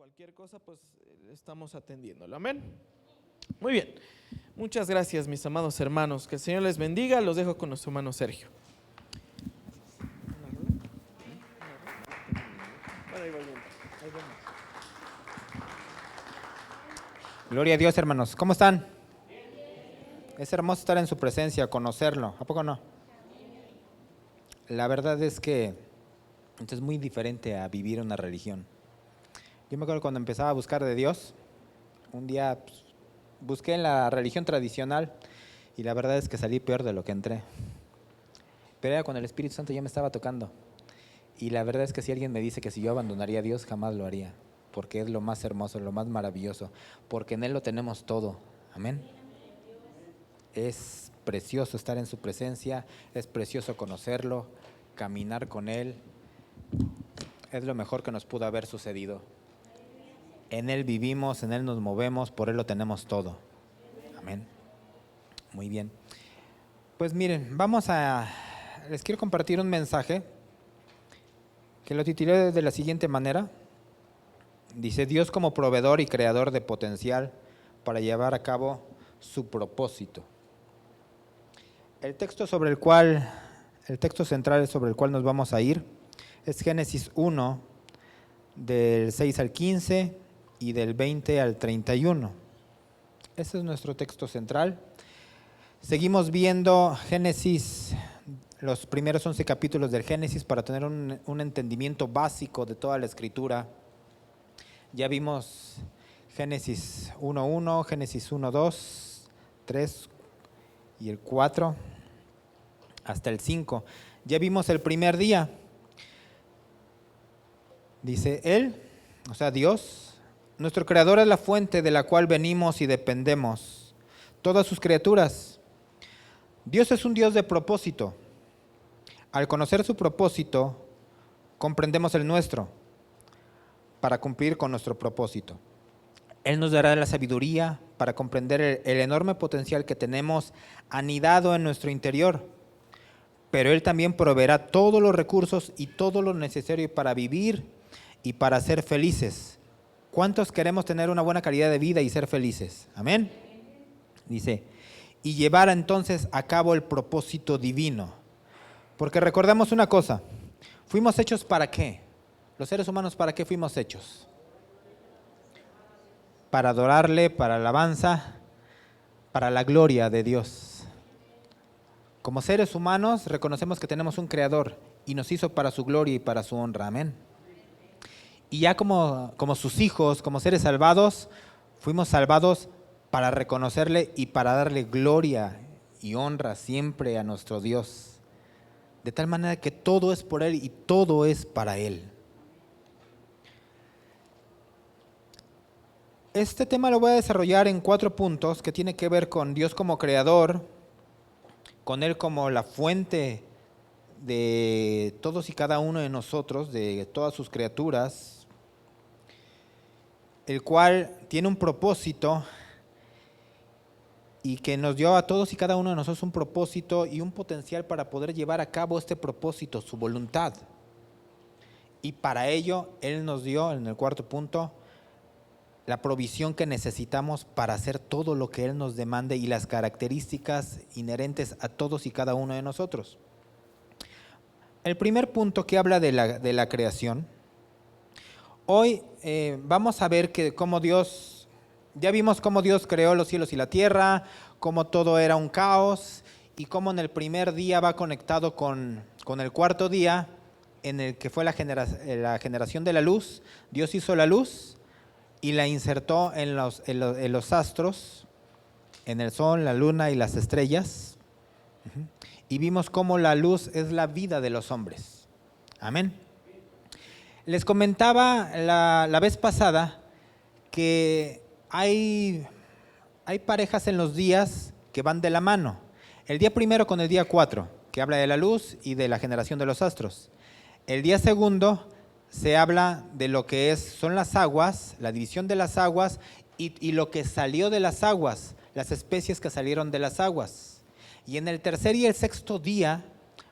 cualquier cosa, pues estamos atendiéndolo. Amén. Muy bien. Muchas gracias, mis amados hermanos. Que el Señor les bendiga. Los dejo con nuestro hermano Sergio. Gloria a Dios, hermanos. ¿Cómo están? Es hermoso estar en su presencia, conocerlo. ¿A poco no? La verdad es que esto es muy diferente a vivir una religión. Yo me acuerdo cuando empezaba a buscar de Dios, un día busqué en la religión tradicional y la verdad es que salí peor de lo que entré. Pero era cuando el Espíritu Santo ya me estaba tocando. Y la verdad es que si alguien me dice que si yo abandonaría a Dios, jamás lo haría. Porque es lo más hermoso, lo más maravilloso. Porque en Él lo tenemos todo. Amén. Es precioso estar en su presencia, es precioso conocerlo, caminar con Él. Es lo mejor que nos pudo haber sucedido. En Él vivimos, en Él nos movemos, por Él lo tenemos todo. Amén. Muy bien. Pues miren, les quiero compartir un mensaje que lo titulé de la siguiente manera. Dice: Dios como proveedor y creador de potencial para llevar a cabo su propósito. El texto central sobre el cual nos vamos a ir es Génesis 1, del 6 al 15 y del 20 al 31. Ese es nuestro texto central. Seguimos viendo Génesis, los primeros 11 capítulos del Génesis para tener un entendimiento básico de toda la Escritura. Ya vimos Génesis 1.1, Génesis 1.2, 3 y el 4 hasta el 5. Ya vimos el primer día. Dice Él, o sea Dios, nuestro Creador es la fuente de la cual venimos y dependemos, todas sus criaturas. Dios es un Dios de propósito. Al conocer su propósito, comprendemos el nuestro para cumplir con nuestro propósito. Él nos dará la sabiduría para comprender el enorme potencial que tenemos anidado en nuestro interior, pero Él también proveerá todos los recursos y todo lo necesario para vivir y para ser felices. ¿Cuántos queremos tener una buena calidad de vida y ser felices? Amén. Dice, y llevar entonces a cabo el propósito divino. Porque recordemos una cosa, ¿fuimos hechos para qué? Los seres humanos, ¿para qué fuimos hechos? Para adorarle, para alabanza, para la gloria de Dios. Como seres humanos reconocemos que tenemos un Creador y nos hizo para su gloria y para su honra. Amén. Y ya como sus hijos, como seres salvados, fuimos salvados para reconocerle y para darle gloria y honra siempre a nuestro Dios. De tal manera que todo es por Él y todo es para Él. Este tema lo voy a desarrollar en 4 puntos que tiene que ver con Dios como creador, con Él como la fuente de todos y cada uno de nosotros, de todas sus criaturas, el cual tiene un propósito y que nos dio a todos y cada uno de nosotros un propósito y un potencial para poder llevar a cabo este propósito, su voluntad. Y para ello, Él nos dio, en el 4 punto, la provisión que necesitamos para hacer todo lo que Él nos demande y las características inherentes a todos y cada uno de nosotros. El primer punto que habla de la creación. Hoy vamos a ver que ya vimos cómo Dios creó los cielos y la tierra, cómo todo era un caos y cómo en el primer día va conectado con el cuarto día, en el que fue la generación de la luz. Dios hizo la luz y la insertó en los astros, en el sol, la luna y las estrellas. Y vimos cómo la luz es la vida de los hombres. Amén. Les comentaba la vez pasada que hay parejas en los días que van de la mano. El día primero con el día 4, que habla de la luz y de la generación de los astros. El día segundo se habla de lo que son las aguas, la división de las aguas y lo que salió de las aguas, las especies que salieron de las aguas. Y en el tercer y el sexto día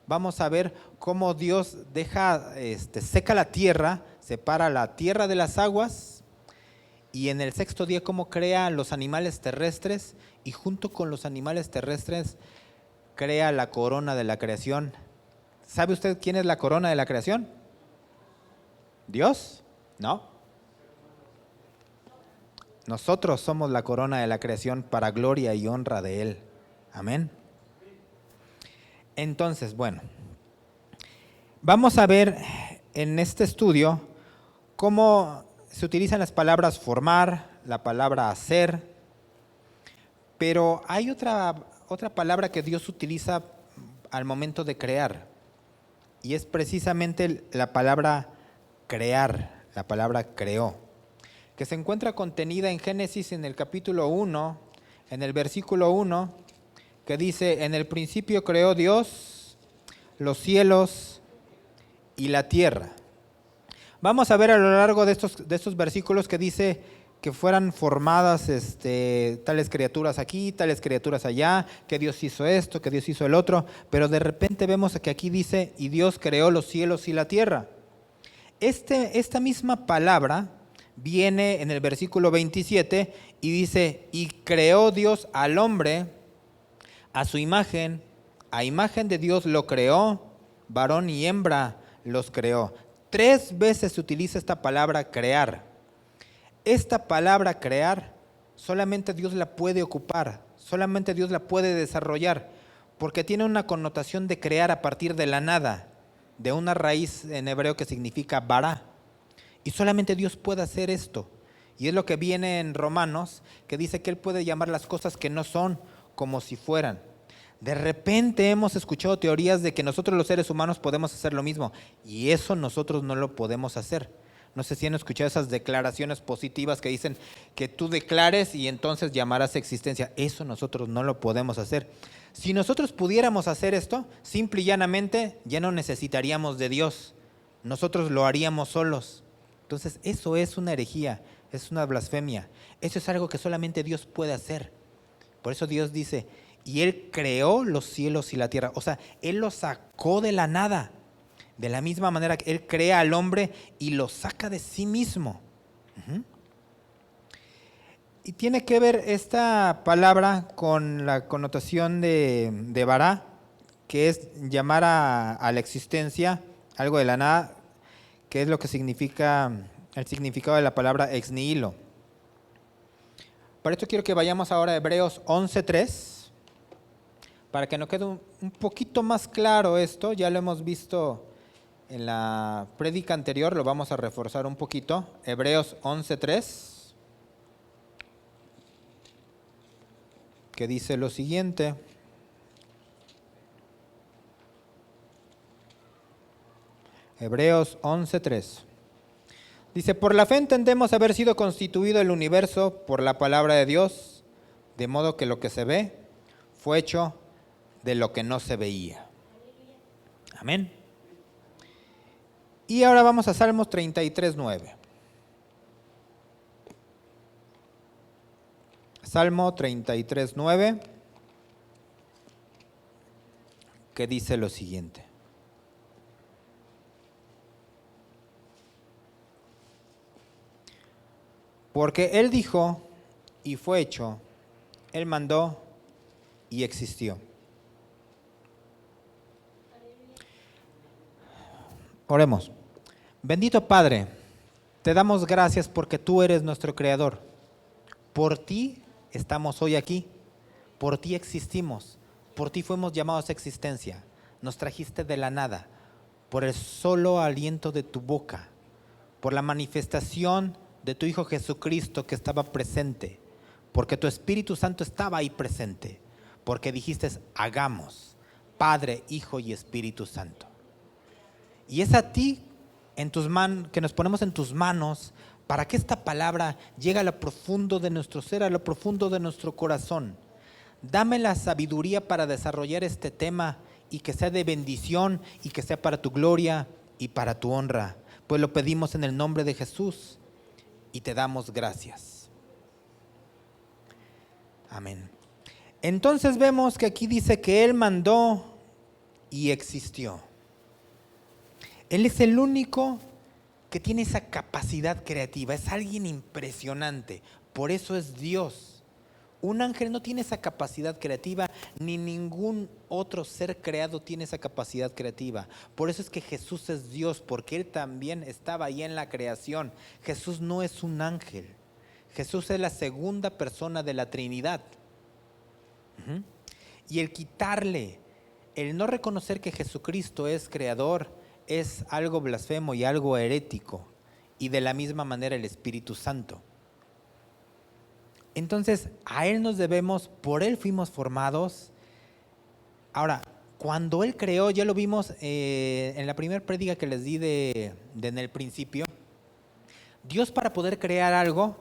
vamos a ver cómo Dios seca la tierra, separa la tierra de las aguas y en el sexto día cómo crea los animales terrestres y junto con los animales terrestres crea la corona de la creación. ¿Sabe usted quién es la corona de la creación? ¿Dios? No. Nosotros somos la corona de la creación para gloria y honra de Él. Amén. Entonces, bueno, vamos a ver en este estudio cómo se utilizan las palabras formar, la palabra hacer, pero hay otra palabra que Dios utiliza al momento de crear, y es precisamente la palabra crear, la palabra creó, que se encuentra contenida en Génesis en el capítulo 1, en el versículo 1, que dice: en el principio creó Dios los cielos y la tierra. Vamos a ver a lo largo de estos versículos que dice que fueran formadas tales criaturas aquí, tales criaturas allá, que Dios hizo esto, que Dios hizo el otro, pero de repente vemos que aquí dice: y Dios creó los cielos y la tierra. Esta misma palabra viene en el versículo 27 y dice: y creó Dios al hombre a su imagen, a imagen de Dios lo creó, varón y hembra los creó. 3 veces se utiliza esta palabra crear. Esta palabra crear solamente Dios la puede ocupar, solamente Dios la puede desarrollar, porque tiene una connotación de crear a partir de la nada, de una raíz en hebreo que significa bara. Y solamente Dios puede hacer esto. Y es lo que viene en Romanos, que dice que Él puede llamar las cosas que no son como si fueran. De repente hemos escuchado teorías de que nosotros los seres humanos podemos hacer lo mismo, y eso nosotros no lo podemos hacer. No sé si han escuchado esas declaraciones positivas que dicen que tú declares y entonces llamarás a existencia. Eso nosotros no lo podemos hacer. Si nosotros pudiéramos hacer esto, simple y llanamente ya no necesitaríamos de Dios. Nosotros lo haríamos solos. Entonces eso es una herejía, es una blasfemia. Eso es algo que solamente Dios puede hacer. Por eso Dios dice: y Él creó los cielos y la tierra. O sea, Él los sacó de la nada. De la misma manera que Él crea al hombre y lo saca de sí mismo. Y tiene que ver esta palabra con la connotación de bara, que es llamar a la existencia algo de la nada, que es lo que significa el significado de la palabra ex nihilo. Por esto quiero que vayamos ahora a Hebreos 11:3. Para que nos quede un poquito más claro esto, ya lo hemos visto en la prédica anterior, lo vamos a reforzar un poquito. Hebreos 11:3, que dice lo siguiente: Hebreos 11:3. Dice: por la fe entendemos haber sido constituido el universo por la palabra de Dios, de modo que lo que se ve fue hecho de lo que no se veía. Amén. Y ahora vamos a Salmos 33:9. Salmo 33:9, que dice lo siguiente: porque Él dijo y fue hecho, Él mandó y existió. Oremos. Bendito Padre, te damos gracias porque tú eres nuestro Creador. Por ti estamos hoy aquí, por ti existimos, por ti fuimos llamados a existencia. Nos trajiste de la nada, por el solo aliento de tu boca, por la manifestación de tu Hijo Jesucristo que estaba presente, porque tu Espíritu Santo estaba ahí presente, porque dijiste: hagamos, Padre, Hijo y Espíritu Santo. Y es a ti en tus manos, que nos ponemos en tus manos, para que esta palabra llegue a lo profundo de nuestro ser, a lo profundo de nuestro corazón. Dame la sabiduría para desarrollar este tema y que sea de bendición y que sea para tu gloria y para tu honra. Pues lo pedimos en el nombre de Jesús y te damos gracias. Amén. Entonces vemos que aquí dice que Él mandó y existió. Él es el único que tiene esa capacidad creativa, es alguien impresionante, por eso es Dios. Un ángel no tiene esa capacidad creativa, ni ningún otro ser creado tiene esa capacidad creativa. Por eso es que Jesús es Dios, porque Él también estaba ahí en la creación. Jesús no es un ángel, Jesús es la segunda persona de la Trinidad. Y el quitarle, el no reconocer que Jesucristo es creador, es algo blasfemo y algo herético. Y de la misma manera el Espíritu Santo. Entonces, a Él nos debemos, por Él fuimos formados. Ahora, cuando Él creó, ya lo vimos en la primera prédica que les di en el principio, Dios para poder crear algo,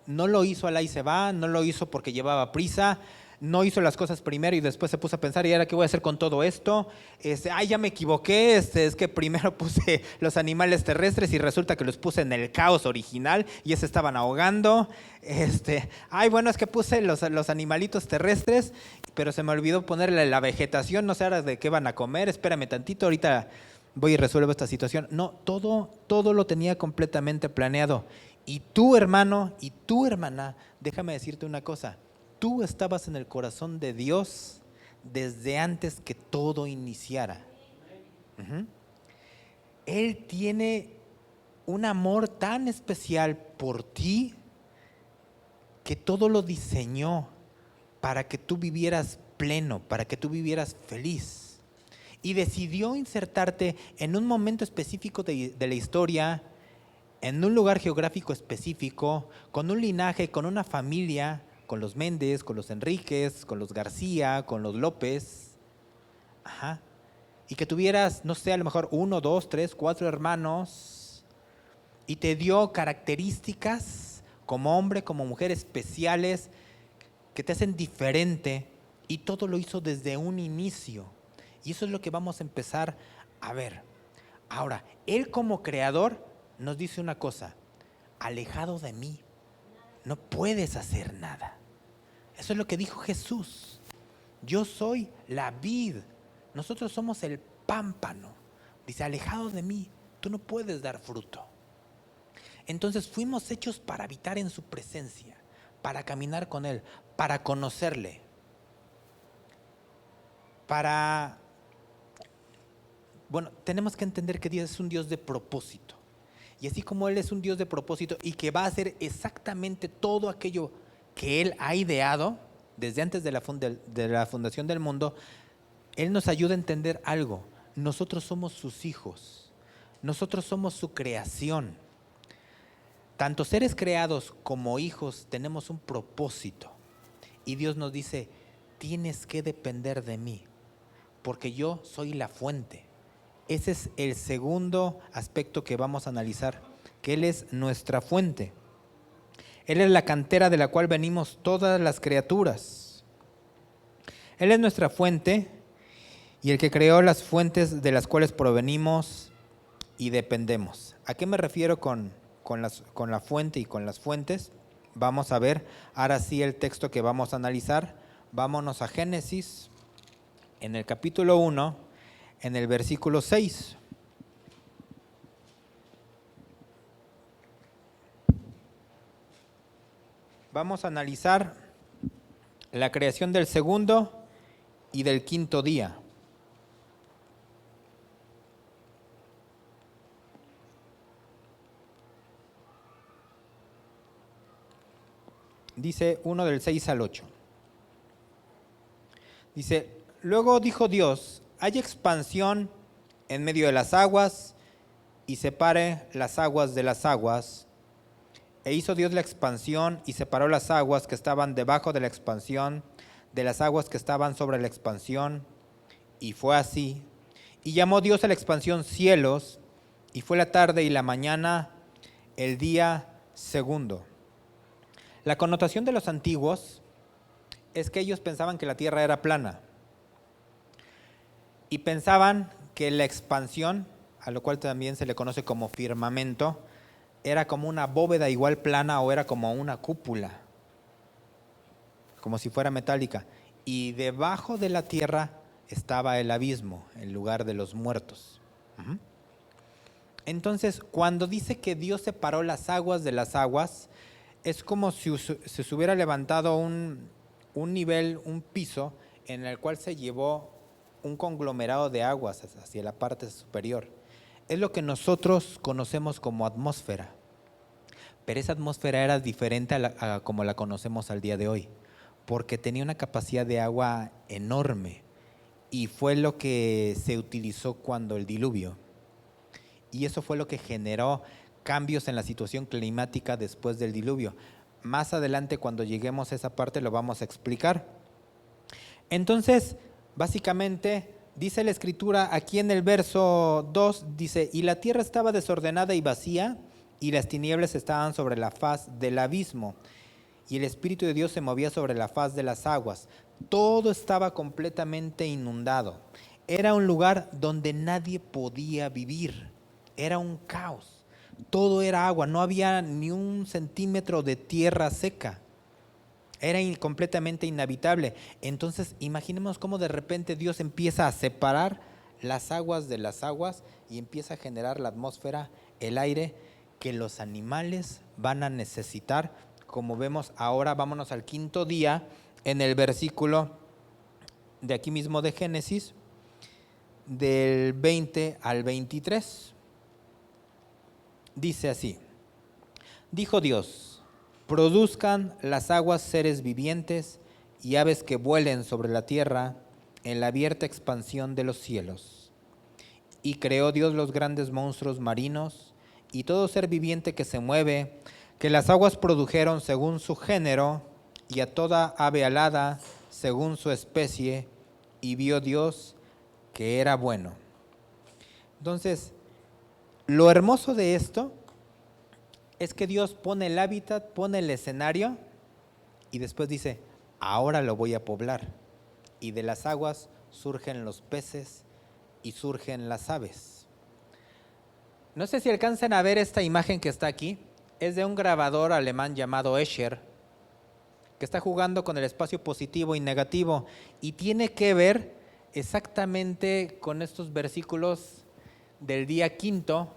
no lo hizo al ahí se va, no lo hizo porque llevaba prisa, no hizo las cosas primero y después se puso a pensar, ¿y ahora qué voy a hacer con todo esto? Ya me equivoqué, es que primero puse los animales terrestres y resulta que los puse en el caos original y ya se estaban ahogando. Bueno, es que puse los animalitos terrestres, pero se me olvidó ponerle la vegetación, no sé ahora de qué van a comer, espérame tantito, ahorita voy y resuelvo esta situación. No, todo lo tenía completamente planeado. Y tú, hermano, y tú, hermana, déjame decirte una cosa. Tú estabas en el corazón de Dios desde antes que todo iniciara. Él tiene un amor tan especial por ti que todo lo diseñó para que tú vivieras pleno, para que tú vivieras feliz. Y decidió insertarte en un momento específico de la historia, en un lugar geográfico específico, con un linaje, con una familia, con los Méndez, con los Enríquez, con los García, con los López. Y que tuvieras, no sé, a lo mejor 1, 2, 3, 4 hermanos. Y te dio características como hombre, como mujer especiales que te hacen diferente. Y todo lo hizo desde un inicio. Y eso es lo que vamos a empezar a ver. Ahora, Él como creador nos dice una cosa: alejado de mí no puedes hacer nada. Eso es lo que dijo Jesús. Yo soy la vid, nosotros somos el pámpano. Dice, alejado de mí, tú no puedes dar fruto. Entonces fuimos hechos para habitar en su presencia, para caminar con Él, para conocerle, tenemos que entender que Dios es un Dios de propósito. Y así como Él es un Dios de propósito y que va a hacer exactamente todo aquello que Él ha ideado desde antes de la fundación del mundo, Él nos ayuda a entender algo. Nosotros somos sus hijos, nosotros somos su creación. Tanto seres creados como hijos tenemos un propósito. Y Dios nos dice, tienes que depender de mí, porque yo soy la fuente. Ese es el segundo aspecto que vamos a analizar, que Él es nuestra fuente. Él es la cantera de la cual venimos todas las criaturas. Él es nuestra fuente y el que creó las fuentes de las cuales provenimos y dependemos. ¿A qué me refiero con la fuente y con las fuentes? Vamos a ver ahora sí el texto que vamos a analizar. Vámonos a Génesis, en el capítulo 1, en el versículo 6. Vamos a analizar la creación del segundo y del quinto día. Dice 1 del 6 al 8. Dice, luego dijo Dios, haya expansión en medio de las aguas y separe las aguas de las aguas. E hizo Dios la expansión y separó las aguas que estaban debajo de la expansión de las aguas que estaban sobre la expansión. Y fue así. Y llamó Dios a la expansión cielos, y fue la tarde y la mañana el día segundo. La connotación de los antiguos es que ellos pensaban que la tierra era plana. Y pensaban que la expansión, a lo cual también se le conoce como firmamento, era como una bóveda igual plana o era como una cúpula, como si fuera metálica. Y debajo de la tierra estaba el abismo, el lugar de los muertos. Entonces, cuando dice que Dios separó las aguas de las aguas, es como si se hubiera levantado un nivel, un piso, en el cual se llevó un conglomerado de aguas hacia la parte superior. Es lo que nosotros conocemos como atmósfera. Pero esa atmósfera era diferente a como la conocemos al día de hoy, porque tenía una capacidad de agua enorme y fue lo que se utilizó cuando el diluvio. Y eso fue lo que generó cambios en la situación climática después del diluvio. Más adelante, cuando lleguemos a esa parte, lo vamos a explicar. Entonces, básicamente, dice la Escritura aquí en el verso 2, dice, y la tierra estaba desordenada y vacía, y las tinieblas estaban sobre la faz del abismo, y el Espíritu de Dios se movía sobre la faz de las aguas. Todo estaba completamente inundado. Era un lugar donde nadie podía vivir. Era un caos. Todo era agua, no había ni un centímetro de tierra seca. Era completamente inhabitable. Entonces, imaginemos cómo de repente Dios empieza a separar las aguas de las aguas y empieza a generar la atmósfera, el aire que los animales van a necesitar. Como vemos ahora, vámonos al quinto día, en el versículo de aquí mismo de Génesis, del 20 al 23. Dice así: dijo Dios, produzcan las aguas seres vivientes y aves que vuelen sobre la tierra en la abierta expansión de los cielos. Y creó Dios los grandes monstruos marinos y todo ser viviente que se mueve, que las aguas produjeron según su género, y a toda ave alada según su especie, y vio Dios que era bueno. Entonces, lo hermoso de esto es que Dios pone el hábitat, pone el escenario y después dice, ahora lo voy a poblar. Y de las aguas surgen los peces y surgen las aves. No sé si alcanzan a ver esta imagen que está aquí. Es de un grabador alemán llamado Escher, que está jugando con el espacio positivo y negativo y tiene que ver exactamente con estos versículos del día quinto.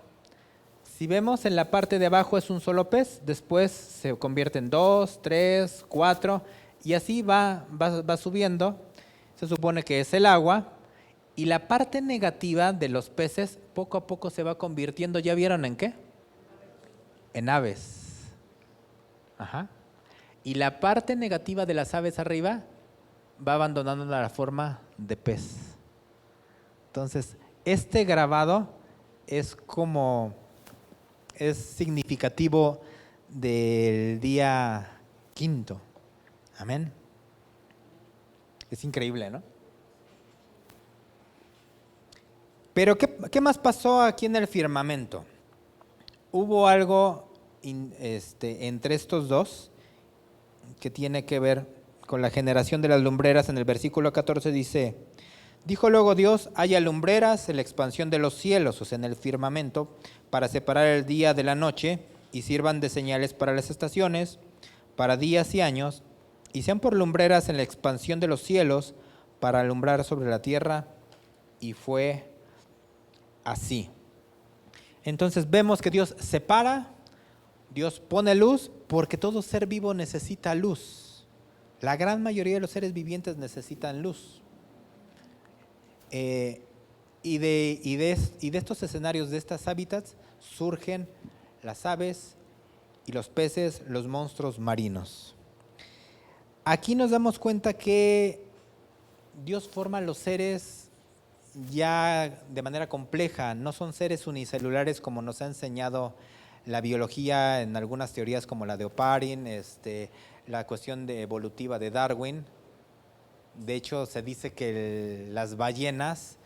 Si vemos, en la parte de abajo es un solo pez, después se convierte en 2, 3, 4 y así va subiendo. Se supone que es el agua y la parte negativa de los peces poco a poco se va convirtiendo, ¿ya vieron en qué? En aves. Ajá. Y la parte negativa de las aves arriba va abandonando la forma de pez. Entonces, este grabado es significativo del día quinto. Amén. Es increíble, ¿no? Pero ¿qué más pasó aquí en el firmamento? Hubo algo entre estos dos que tiene que ver con la generación de las lumbreras. En el versículo 14 dice, dijo luego Dios, haya lumbreras en la expansión de los cielos, o sea, en el firmamento, para separar el día de la noche, y sirvan de señales para las estaciones, para días y años, y sean por lumbreras en la expansión de los cielos, para alumbrar sobre la tierra. Y fue así. Entonces vemos que Dios separa, Dios pone luz, porque todo ser vivo necesita luz. La gran mayoría de los seres vivientes necesitan luz. Y de estos escenarios, de estas hábitats, surgen las aves y los peces, los monstruos marinos. Aquí nos damos cuenta que Dios forma a los seres ya de manera compleja, no son seres unicelulares como nos ha enseñado la biología en algunas teorías como la de Oparin, la cuestión evolutiva de Darwin. De hecho, se dice que las ballenas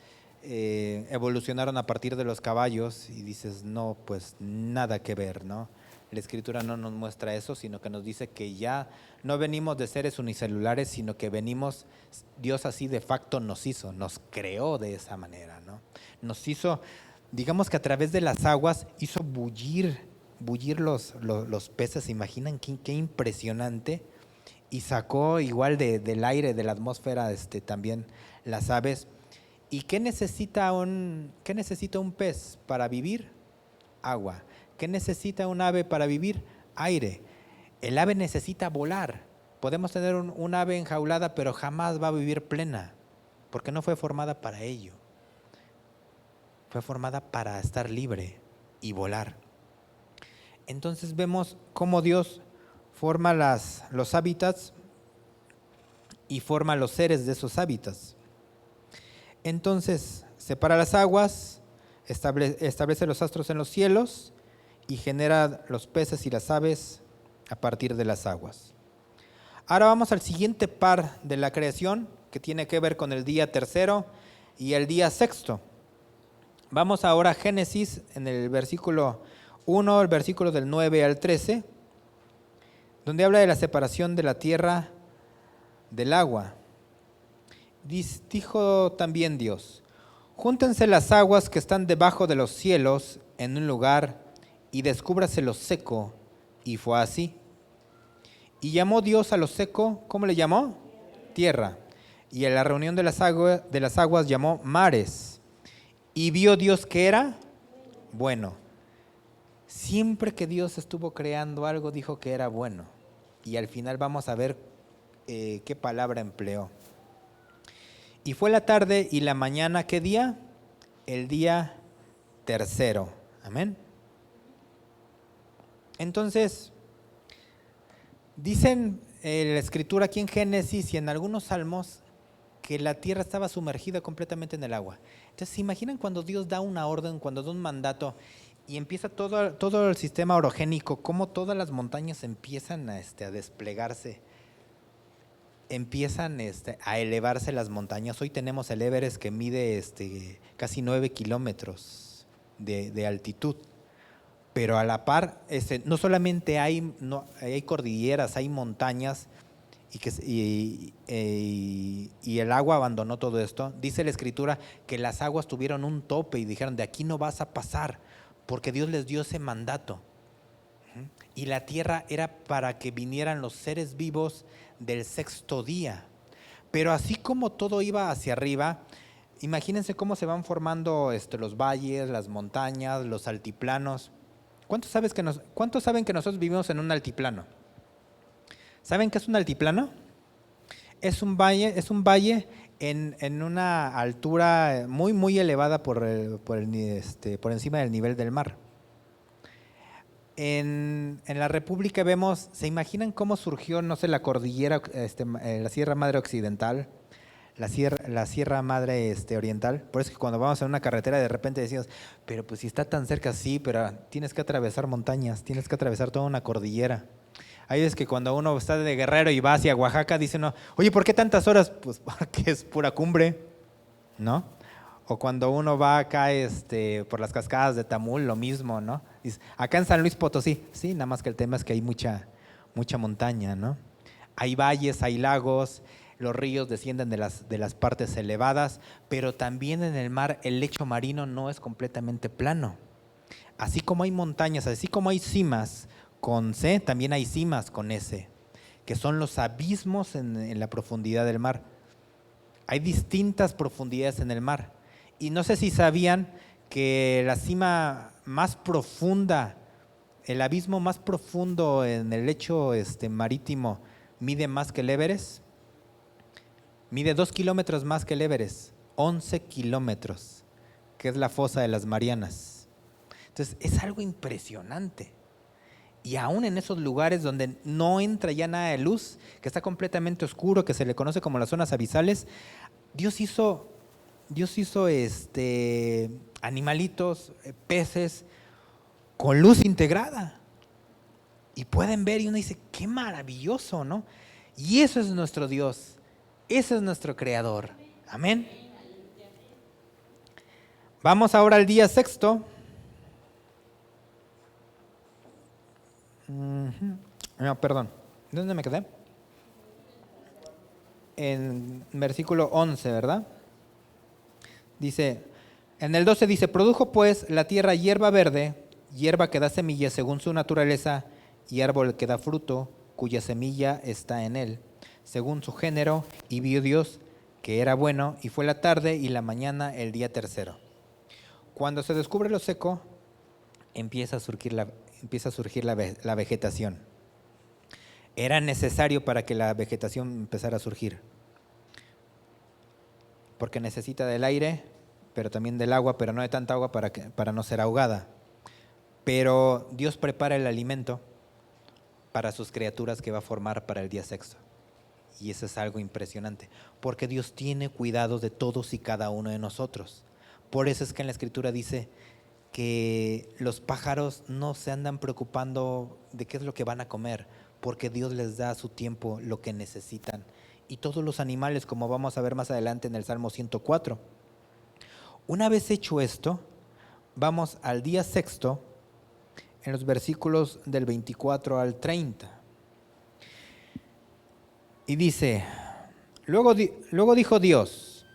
evolucionaron a partir de los caballos y dices, no, pues nada que ver, ¿no? La Escritura no nos muestra eso, sino que nos dice que ya no venimos de seres unicelulares, sino que venimos, Dios así de facto nos hizo, nos creó de esa manera, ¿no? Nos hizo, digamos que a través de las aguas hizo bullir los peces. ¿Se imaginan qué impresionante? Y sacó igual del aire, de la atmósfera, también las aves. ¿Y qué necesita un pez para vivir? agua. ¿Qué necesita un ave para vivir? Aire. El ave necesita volar. Podemos tener un ave enjaulada, pero jamás va a vivir plena, porque no fue formada para ello. Fue formada para estar libre y volar. Entonces vemos cómo Dios forma los hábitats y forma los seres de esos hábitats. Entonces separa las aguas, establece los astros en los cielos y genera los peces y las aves a partir de las aguas. Ahora vamos al siguiente par de la creación, que tiene que ver con el día tercero y el día sexto. Vamos ahora a Génesis, en el versículo 1, el versículo del 9 al 13, donde habla de la separación de la tierra del agua. Dijo también Dios: júntense las aguas que están debajo de los cielos en un lugar y descúbrase lo seco. Y fue así. Y llamó Dios a lo seco, ¿cómo le llamó? Tierra. Y a la reunión de las aguas llamó mares. Y vio Dios que era bueno. Siempre que Dios estuvo creando algo, dijo que era bueno. Y al final vamos a ver qué palabra empleó. Y fue la tarde y la mañana, ¿qué día? El día tercero. Amén. Entonces, dicen en la escritura aquí en Génesis y en algunos salmos que la tierra estaba sumergida completamente en el agua. Entonces, ¿se imaginan cuando Dios da una orden, cuando da un mandato y empieza todo el sistema orogénico, cómo todas las montañas empiezan a desplegarse? Empiezan a elevarse las montañas. Hoy tenemos el Everest, que mide casi 9 kilómetros de altitud. Pero a la par, no solamente hay cordilleras, hay montañas y el agua abandonó todo esto. Dice la Escritura que las aguas tuvieron un tope y dijeron: de aquí no vas a pasar, porque Dios les dio ese mandato. Y la tierra era para que vinieran los seres vivos del sexto día. Pero así como todo iba hacia arriba, imagínense cómo se van formando los valles, las montañas, los altiplanos. ¿Cuántos saben que nosotros vivimos en un altiplano? ¿Saben qué es un altiplano? Es un valle en una altura muy, muy elevada por encima del nivel del mar. En la República vemos, ¿se imaginan cómo surgió, no sé, la cordillera, la Sierra Madre Occidental, la Sierra Madre Oriental? Por eso es que cuando vamos en una carretera de repente decimos: pero pues si está tan cerca, sí, pero tienes que atravesar montañas, tienes que atravesar toda una cordillera. Hay veces que cuando uno está de Guerrero y va hacia Oaxaca, dice uno: oye, ¿por qué tantas horas? Pues porque es pura cumbre, ¿no? O cuando uno va acá por las cascadas de Tamul, lo mismo, ¿no? Dice, acá en San Luis Potosí, sí, nada más que el tema es que hay mucha montaña, ¿no? Hay valles, hay lagos, los ríos descienden de las partes elevadas, pero también en el mar el lecho marino no es completamente plano. Así como hay montañas, así como hay cimas con C, también hay cimas con S, que son los abismos en la profundidad del mar. Hay distintas profundidades en el mar. Y no sé si sabían que la cima más profunda, el abismo más profundo en el lecho marítimo, mide más que el Everest. Mide 2 kilómetros más que el Everest, 11 kilómetros, que es la fosa de las Marianas. Entonces, es algo impresionante. Y aún en esos lugares donde no entra ya nada de luz, que está completamente oscuro, que se le conoce como las zonas abisales, Dios hizo animalitos, peces, con luz integrada. Y pueden ver y uno dice: qué maravilloso, ¿no? Y eso es nuestro Dios, ese es nuestro Creador. Amén. Vamos ahora al día sexto. No, perdón. ¿Dónde me quedé? En versículo 11, ¿verdad? Dice, en el 12 dice: produjo pues la tierra hierba verde, hierba que da semilla según su naturaleza, y árbol que da fruto, cuya semilla está en él, según su género. Y vio Dios que era bueno, y fue la tarde y la mañana el día tercero. Cuando se descubre lo seco, empieza a surgir la vegetación. Era necesario para que la vegetación empezara a surgir, porque necesita del aire, pero también del agua, pero no de tanta agua para no ser ahogada. Pero Dios prepara el alimento para sus criaturas que va a formar para el día sexto. Y eso es algo impresionante, porque Dios tiene cuidado de todos y cada uno de nosotros. Por eso es que en la Escritura dice que los pájaros no se andan preocupando de qué es lo que van a comer, porque Dios les da a su tiempo lo que necesitan. Y todos los animales, como vamos a ver más adelante en el Salmo 104. Una vez hecho esto, vamos al día sexto, en los versículos del 24 al 30. Y dice, luego dijo Dios,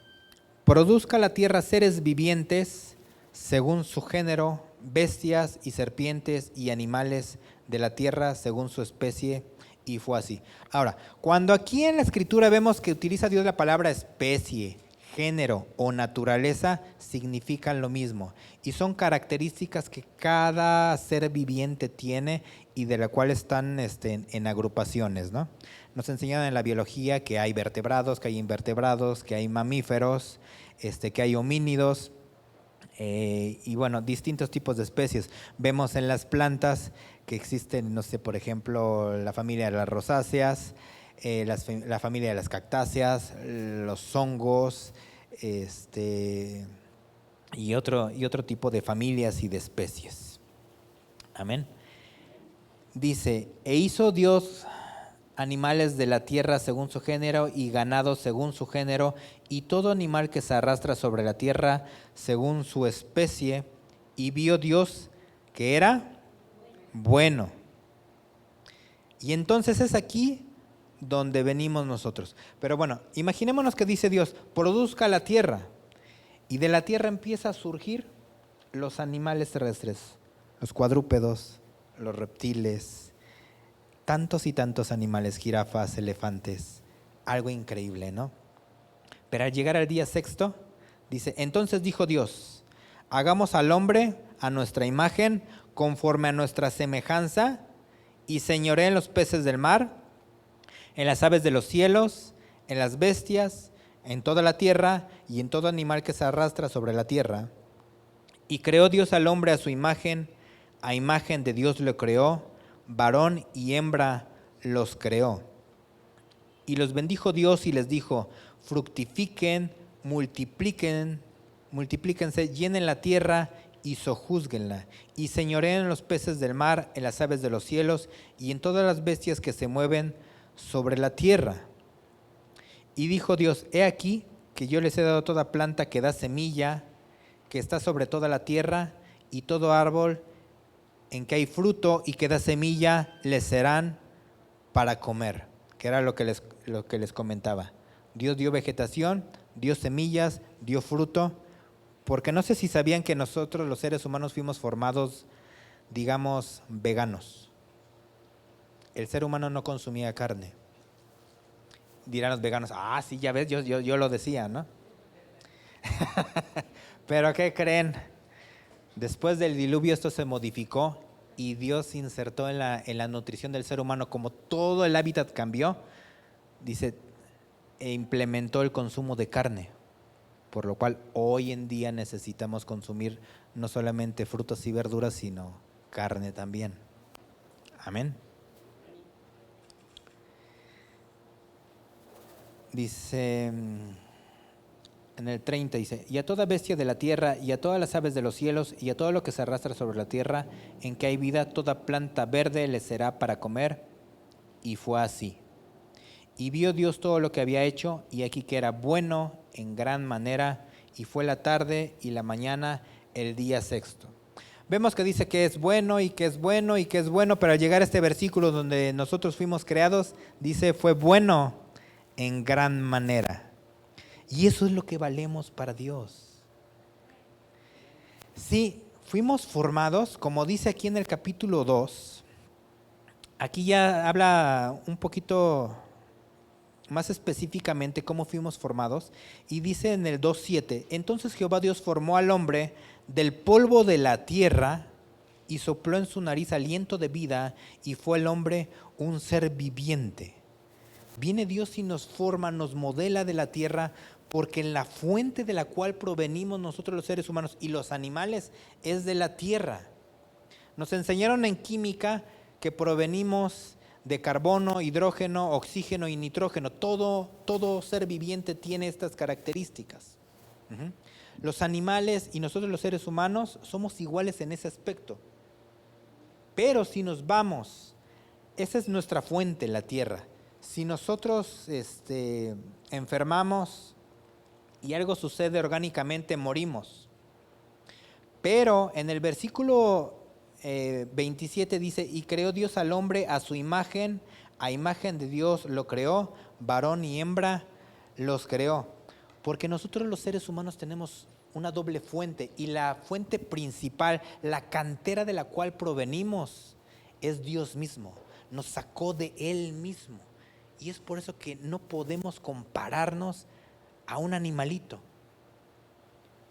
produzca la tierra seres vivientes según su género, bestias y serpientes y animales de la tierra según su especie, y fue así. Ahora, cuando aquí en la Escritura vemos que utiliza Dios la palabra especie, género o naturaleza, significan lo mismo y son características que cada ser viviente tiene y de la cual están en agrupaciones, ¿no? Nos enseñan en la biología que hay vertebrados, que hay invertebrados, que hay mamíferos, que hay homínidos, y bueno, distintos tipos de especies. Vemos en las plantas que existen, no sé, por ejemplo, la familia de las rosáceas, la familia de las cactáceas, los hongos, y otro tipo de familias y de especies. Amén. Dice, e hizo Dios animales de la tierra según su género y ganado según su género y todo animal que se arrastra sobre la tierra según su especie, y vio Dios que era bueno. Y entonces es aquí donde venimos nosotros. Pero bueno, imaginémonos que dice Dios, produzca la tierra, y de la tierra empieza a surgir los animales terrestres, los cuadrúpedos, los reptiles, tantos y tantos animales, jirafas, elefantes, algo increíble, ¿no? Pero al llegar al día sexto, dice, entonces dijo Dios, hagamos al hombre a nuestra imagen, conforme a nuestra semejanza, y señoree en los peces del mar, en las aves de los cielos, en las bestias, en toda la tierra y en todo animal que se arrastra sobre la tierra. Y creó Dios al hombre a su imagen, a imagen de Dios lo creó, varón y hembra los creó. Y los bendijo Dios y les dijo, fructifiquen, multiplíquense, llenen la tierra y sojúzguenla, y señoreen en los peces del mar, en las aves de los cielos y en todas las bestias que se mueven sobre la tierra. Y dijo Dios, he aquí que yo les he dado toda planta que da semilla, que está sobre toda la tierra, y todo árbol en que hay fruto y que da semilla, les serán para comer, que era lo que les comentaba. Dios dio vegetación, dio semillas, dio fruto, porque no sé si sabían que nosotros los seres humanos fuimos formados, digamos, veganos. El ser humano no consumía carne. Dirán los veganos, sí, ya ves, yo lo decía, ¿no? Pero ¿qué creen? Después del diluvio esto se modificó y Dios insertó en la nutrición del ser humano, como todo el hábitat cambió, dice, e implementó el consumo de carne, por lo cual hoy en día necesitamos consumir no solamente frutas y verduras, sino carne también. Amén. Dice en el 30, dice, y a toda bestia de la tierra, y a todas las aves de los cielos, y a todo lo que se arrastra sobre la tierra, en que hay vida, toda planta verde les será para comer. Y fue así. Y vio Dios todo lo que había hecho, y aquí que era bueno en gran manera, y fue la tarde y la mañana el día sexto. Vemos que dice que es bueno y que es bueno y que es bueno, pero al llegar a este versículo donde nosotros fuimos creados, dice fue bueno en gran manera. Y eso es lo que valemos para Dios. Sí, fuimos formados, como dice aquí en el capítulo 2, aquí ya habla un poquito más específicamente cómo fuimos formados, y dice en el 2:7, entonces Jehová Dios formó al hombre del polvo de la tierra y sopló en su nariz aliento de vida y fue el hombre un ser viviente. Viene Dios y nos forma, nos modela de la tierra, porque la fuente de la cual provenimos nosotros los seres humanos y los animales es de la tierra. Nos enseñaron en química que provenimos de carbono, hidrógeno, oxígeno y nitrógeno. Todo ser viviente tiene estas características. Los animales y nosotros los seres humanos somos iguales en ese aspecto. Pero si nos vamos, esa es nuestra fuente, la tierra. Si nosotros enfermamos y algo sucede orgánicamente, morimos. Pero en el versículo 27 dice, y creó Dios al hombre a su imagen, a imagen de Dios lo creó, varón y hembra los creó. Porque nosotros los seres humanos tenemos una doble fuente, y la fuente principal, la cantera de la cual provenimos, es Dios mismo. Nos sacó de Él mismo. Y es por eso que no podemos compararnos a un animalito.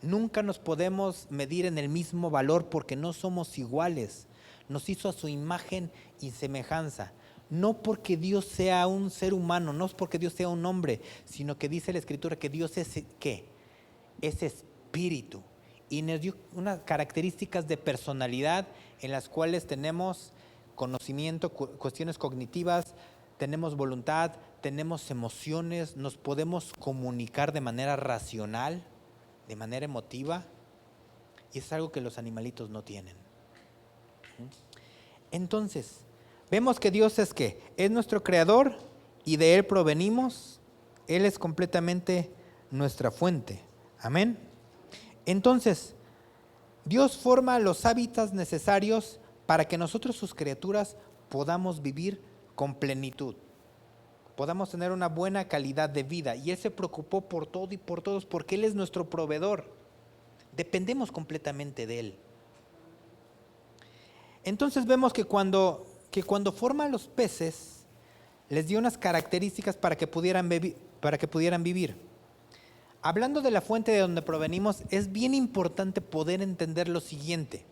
Nunca nos podemos medir en el mismo valor porque no somos iguales. Nos hizo a su imagen y semejanza. No porque Dios sea un ser humano, no es porque Dios sea un hombre, sino que dice la Escritura que Dios es ¿qué? Es espíritu. Y nos dio unas características de personalidad en las cuales tenemos conocimiento, cuestiones cognitivas, tenemos voluntad, tenemos emociones, nos podemos comunicar de manera racional, de manera emotiva, y es algo que los animalitos no tienen. Entonces, vemos que Dios es ¿qué? Es nuestro creador y de Él provenimos. Él es completamente nuestra fuente. Amén. Entonces, Dios forma los hábitats necesarios para que nosotros, sus criaturas, podamos vivir con plenitud, podamos tener una buena calidad de vida. Y Él se preocupó por todo y por todos porque Él es nuestro proveedor. Dependemos completamente de Él. Entonces vemos que cuando forma a los peces, les dio unas características para que pudieran vivir. Hablando de la fuente de donde provenimos, es bien importante poder entender lo siguiente.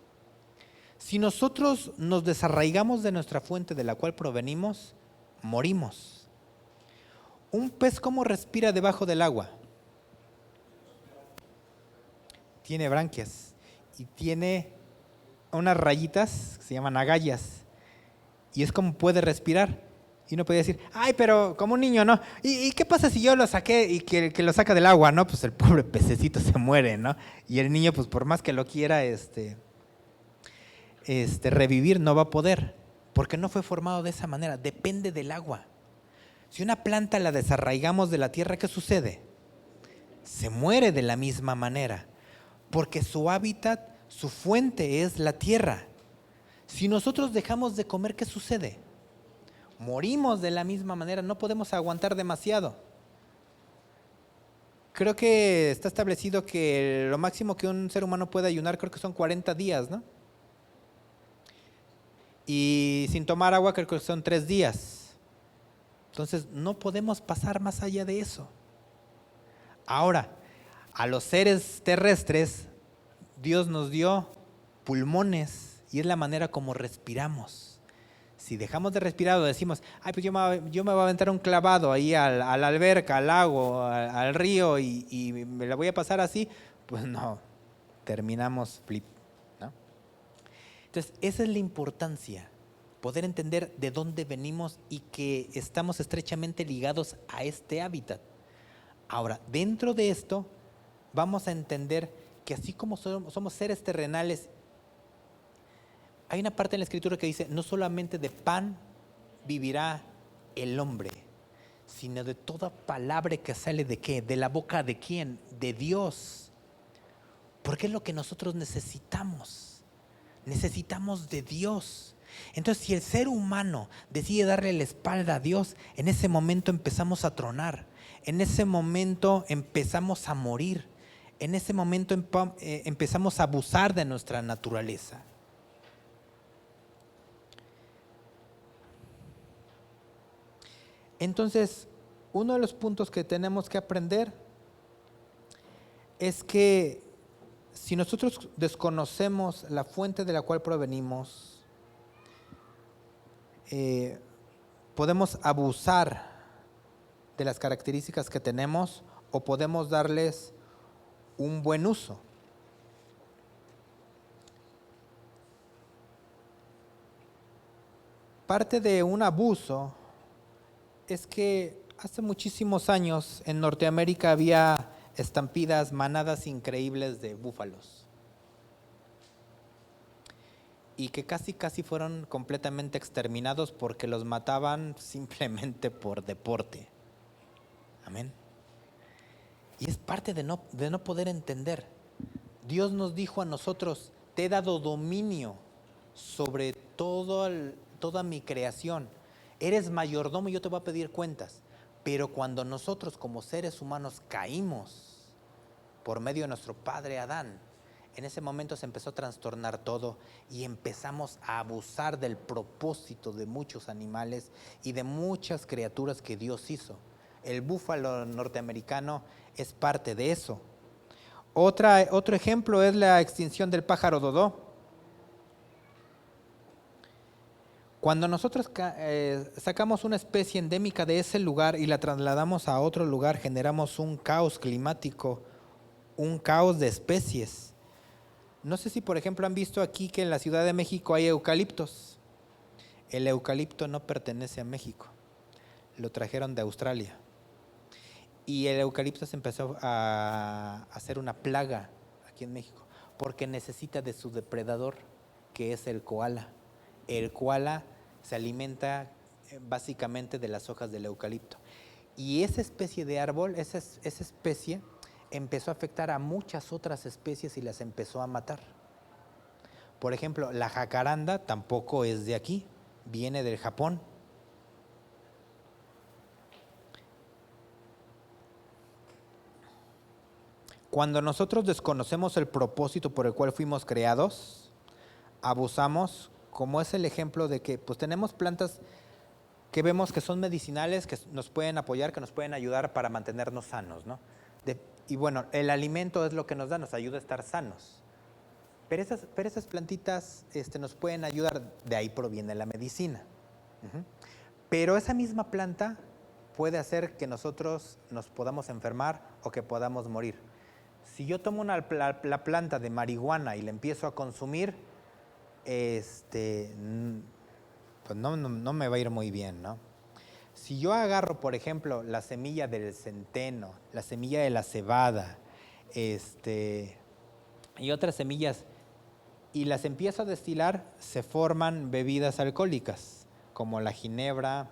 Si nosotros nos desarraigamos de nuestra fuente de la cual provenimos, morimos. ¿Un pez cómo respira debajo del agua? Tiene branquias y tiene unas rayitas que se llaman agallas. Y es como puede respirar. Y uno puede decir, ay, pero como un niño, ¿no? ¿Y qué pasa si yo lo saqué y que lo saca del agua, no? Pues el pobre pececito se muere, ¿no? Y el niño, pues por más que lo quiera revivir, no va a poder, porque no fue formado de esa manera, depende del agua. Si una planta la desarraigamos de la tierra, ¿qué sucede? Se muere de la misma manera, porque su hábitat, su fuente es la tierra. Si nosotros dejamos de comer, ¿qué sucede? Morimos de la misma manera, no podemos aguantar demasiado. Creo que está establecido que lo máximo que un ser humano puede ayunar, creo que son 40 días, ¿no? Y sin tomar agua creo que son 3 días. Entonces no podemos pasar más allá de eso. Ahora, a los seres terrestres, Dios nos dio pulmones y es la manera como respiramos. Si dejamos de respirar o decimos, ay, pues yo me voy a aventar un clavado ahí a la alberca, al lago, al río y me la voy a pasar así, pues no, terminamos flip, ¿no? Entonces, esa es la importancia, poder entender de dónde venimos y que estamos estrechamente ligados a este hábitat. Ahora, dentro de esto, vamos a entender que así como somos seres terrenales, hay una parte en la Escritura que dice, no solamente de pan vivirá el hombre, sino de toda palabra que sale ¿de qué? ¿De la boca de quién? De Dios. Porque es lo que nosotros necesitamos. Necesitamos de Dios. Entonces, si el ser humano decide darle la espalda a Dios, en ese momento empezamos a tronar. En ese momento empezamos a morir. En ese momento empezamos a abusar de nuestra naturaleza. Entonces, uno de los puntos que tenemos que aprender es que si nosotros desconocemos la fuente de la cual provenimos, podemos abusar de las características que tenemos o podemos darles un buen uso. Parte de un abuso es que hace muchísimos años en Norteamérica había estampidas, manadas increíbles de búfalos. Y que casi fueron completamente exterminados porque los mataban simplemente por deporte. Amén. Y es parte de no poder entender. Dios nos dijo a nosotros, te he dado dominio sobre toda mi creación. Eres mayordomo y yo te voy a pedir cuentas. Pero cuando nosotros como seres humanos caímos por medio de nuestro padre Adán, en ese momento se empezó a trastornar todo y empezamos a abusar del propósito de muchos animales y de muchas criaturas que Dios hizo. El búfalo norteamericano es parte de eso. Otro ejemplo es la extinción del pájaro dodó. Cuando nosotros sacamos una especie endémica de ese lugar y la trasladamos a otro lugar, generamos un caos climático, un caos de especies. No sé si, por ejemplo, han visto aquí que en la Ciudad de México hay eucaliptos. El eucalipto no pertenece a México, lo trajeron de Australia. Y el eucalipto se empezó a hacer una plaga aquí en México, porque necesita de su depredador, que es el koala. El koala se alimenta básicamente de las hojas del eucalipto. Y esa especie de árbol, esa especie, empezó a afectar a muchas otras especies y las empezó a matar. Por ejemplo, la jacaranda tampoco es de aquí, viene del Japón. Cuando nosotros desconocemos el propósito por el cual fuimos creados, abusamos, como es el ejemplo de que pues tenemos plantas que vemos que son medicinales, que nos pueden apoyar, que nos pueden ayudar para mantenernos sanos, ¿no? Y bueno, el alimento es lo que nos ayuda a estar sanos. Pero esas plantitas nos pueden ayudar, de ahí proviene la medicina. Pero esa misma planta puede hacer que nosotros nos podamos enfermar o que podamos morir. Si yo tomo la planta de marihuana y la empiezo a consumir, pues no me va a ir muy bien, ¿no? Si yo agarro, por ejemplo, la semilla del centeno, la semilla de la cebada, y otras semillas, y las empiezo a destilar, se forman bebidas alcohólicas, como la ginebra,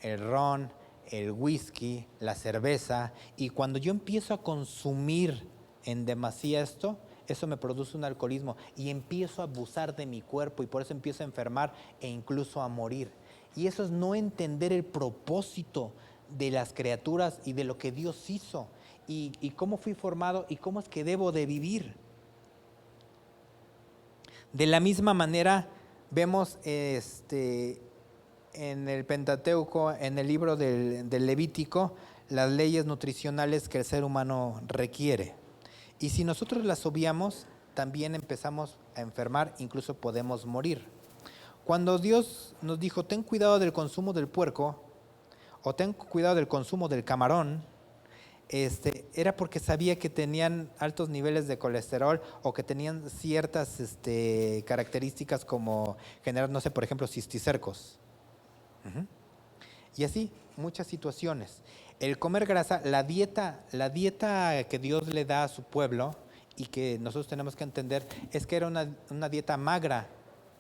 el ron, el whisky, la cerveza, y cuando yo empiezo a consumir en demasía esto, eso me produce un alcoholismo y empiezo a abusar de mi cuerpo y por eso empiezo a enfermar e incluso a morir. Y eso es no entender el propósito de las criaturas y de lo que Dios hizo y cómo fui formado y cómo es que debo de vivir. De la misma manera vemos en el Pentateuco, en el libro del Levítico, las leyes nutricionales que el ser humano requiere. Y si nosotros las obviamos, también empezamos a enfermar, incluso podemos morir. Cuando Dios nos dijo, ten cuidado del consumo del puerco, o ten cuidado del consumo del camarón, era porque sabía que tenían altos niveles de colesterol o que tenían ciertas características como generar, no sé, por ejemplo, cisticercos. Y así, muchas situaciones. El comer grasa, la dieta que Dios le da a su pueblo y que nosotros tenemos que entender es que era una dieta magra,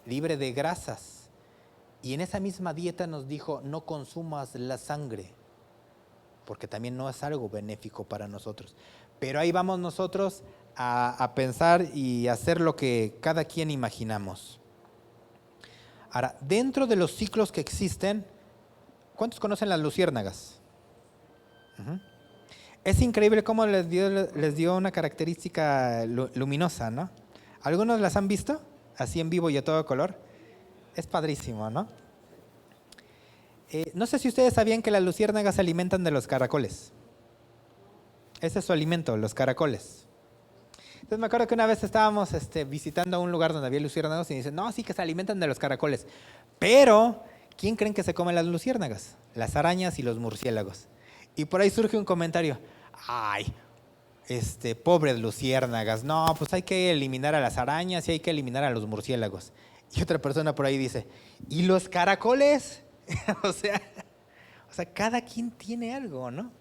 libre de grasas. Y en esa misma dieta nos dijo, no consumas la sangre, porque también no es algo benéfico para nosotros. Pero ahí vamos nosotros a pensar y hacer lo que cada quien imaginamos. Ahora, dentro de los ciclos que existen, ¿cuántos conocen las luciérnagas? Es increíble cómo les dio una característica luminosa, ¿no? ¿Algunos las han visto? Así en vivo y a todo color. Es padrísimo, ¿no? No sé si ustedes sabían que las luciérnagas se alimentan de los caracoles. Ese es su alimento, los caracoles. Entonces me acuerdo que una vez estábamos visitando un lugar donde había luciérnagas y dicen, no, sí que se alimentan de los caracoles. Pero, ¿quién creen que se comen las luciérnagas? Las arañas y los murciélagos. Y por ahí surge un comentario, ay, pobres luciérnagas, no, pues hay que eliminar a las arañas y hay que eliminar a los murciélagos. Y otra persona por ahí dice, ¿y los caracoles? o sea, cada quien tiene algo, ¿no?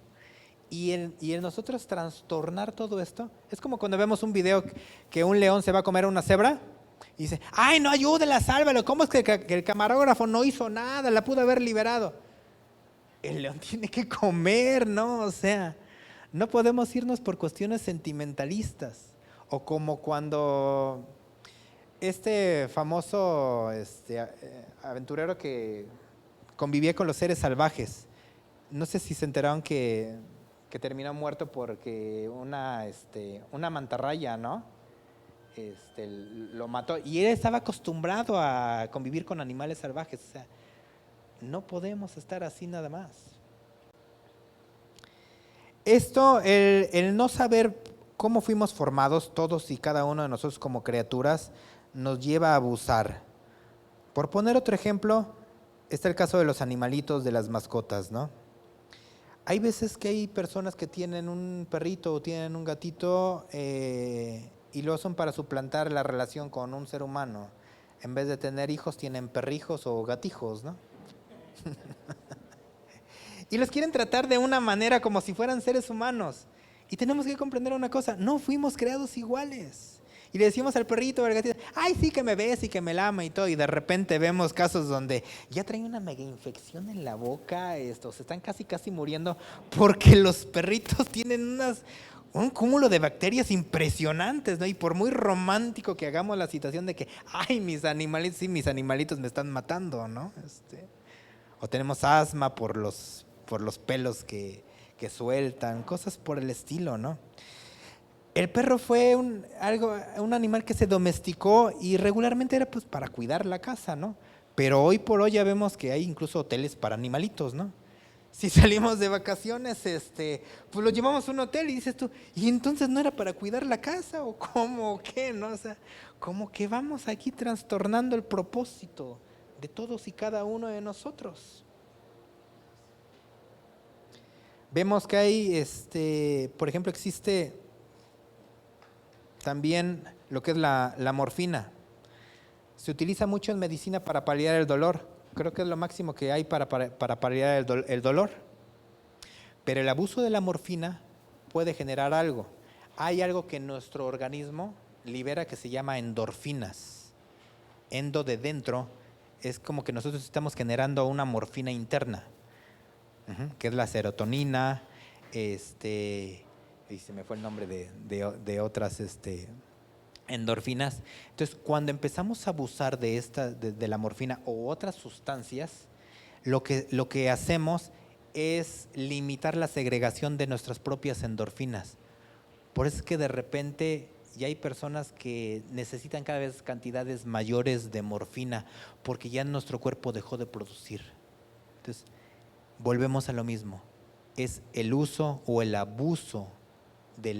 Y el nosotros trastornar todo esto, es como cuando vemos un video que un león se va a comer a una cebra y dice, ¡ay, no, ayúdela, sálvalo! ¿Cómo es que el camarógrafo no hizo nada? La pudo haber liberado. El león tiene que comer, ¿no? O sea, no podemos irnos por cuestiones sentimentalistas. O como cuando este famoso aventurero que convivía con los seres salvajes, no sé si se enteraron que terminó muerto porque una mantarraya, ¿no? Lo mató. Y él estaba acostumbrado a convivir con animales salvajes. O sea, no podemos estar así nada más. Esto, el no saber cómo fuimos formados, todos y cada uno de nosotros como criaturas, nos lleva a abusar. Por poner otro ejemplo, está el caso de los animalitos, de las mascotas, ¿no? Hay veces que hay personas que tienen un perrito o tienen un gatito y lo hacen para suplantar la relación con un ser humano. En vez de tener hijos, tienen perrijos o gatijos, ¿no? Y los quieren tratar de una manera como si fueran seres humanos. Y tenemos que comprender una cosa, no fuimos creados iguales. Y le decimos al perrito o al gatito, ay, sí que me ves y que me lama y todo. Y de repente vemos casos donde ya traen una mega infección en la boca, se están casi muriendo porque los perritos tienen un cúmulo de bacterias impresionantes, ¿no? Y por muy romántico que hagamos la situación de que, ay, mis animalitos me están matando, ¿no? O tenemos asma por los pelos que sueltan, cosas por el estilo, ¿no? El perro fue un animal que se domesticó y regularmente era pues para cuidar la casa, ¿no? Pero hoy por hoy ya vemos que hay incluso hoteles para animalitos, ¿no? Si salimos de vacaciones, pues lo llevamos a un hotel y dices tú, ¿y entonces no era para cuidar la casa o cómo o qué, no? O sea, como que vamos aquí trastornando el propósito de todos y cada uno de nosotros. Vemos que hay, por ejemplo, existe también lo que es la morfina. Se utiliza mucho en medicina para paliar el dolor. Creo que es lo máximo que hay para paliar el dolor. Pero el abuso de la morfina puede generar algo. Hay algo que nuestro organismo libera que se llama endorfinas. Endo de dentro es como que nosotros estamos generando una morfina interna, que es la serotonina, y se me fue el nombre de otras endorfinas. Entonces, cuando empezamos a abusar de la morfina o otras sustancias, lo que hacemos es limitar la segregación de nuestras propias endorfinas. Por eso es que de repente ya hay personas que necesitan cada vez cantidades mayores de morfina porque ya nuestro cuerpo dejó de producir. Entonces, volvemos a lo mismo. Es el uso o el abuso de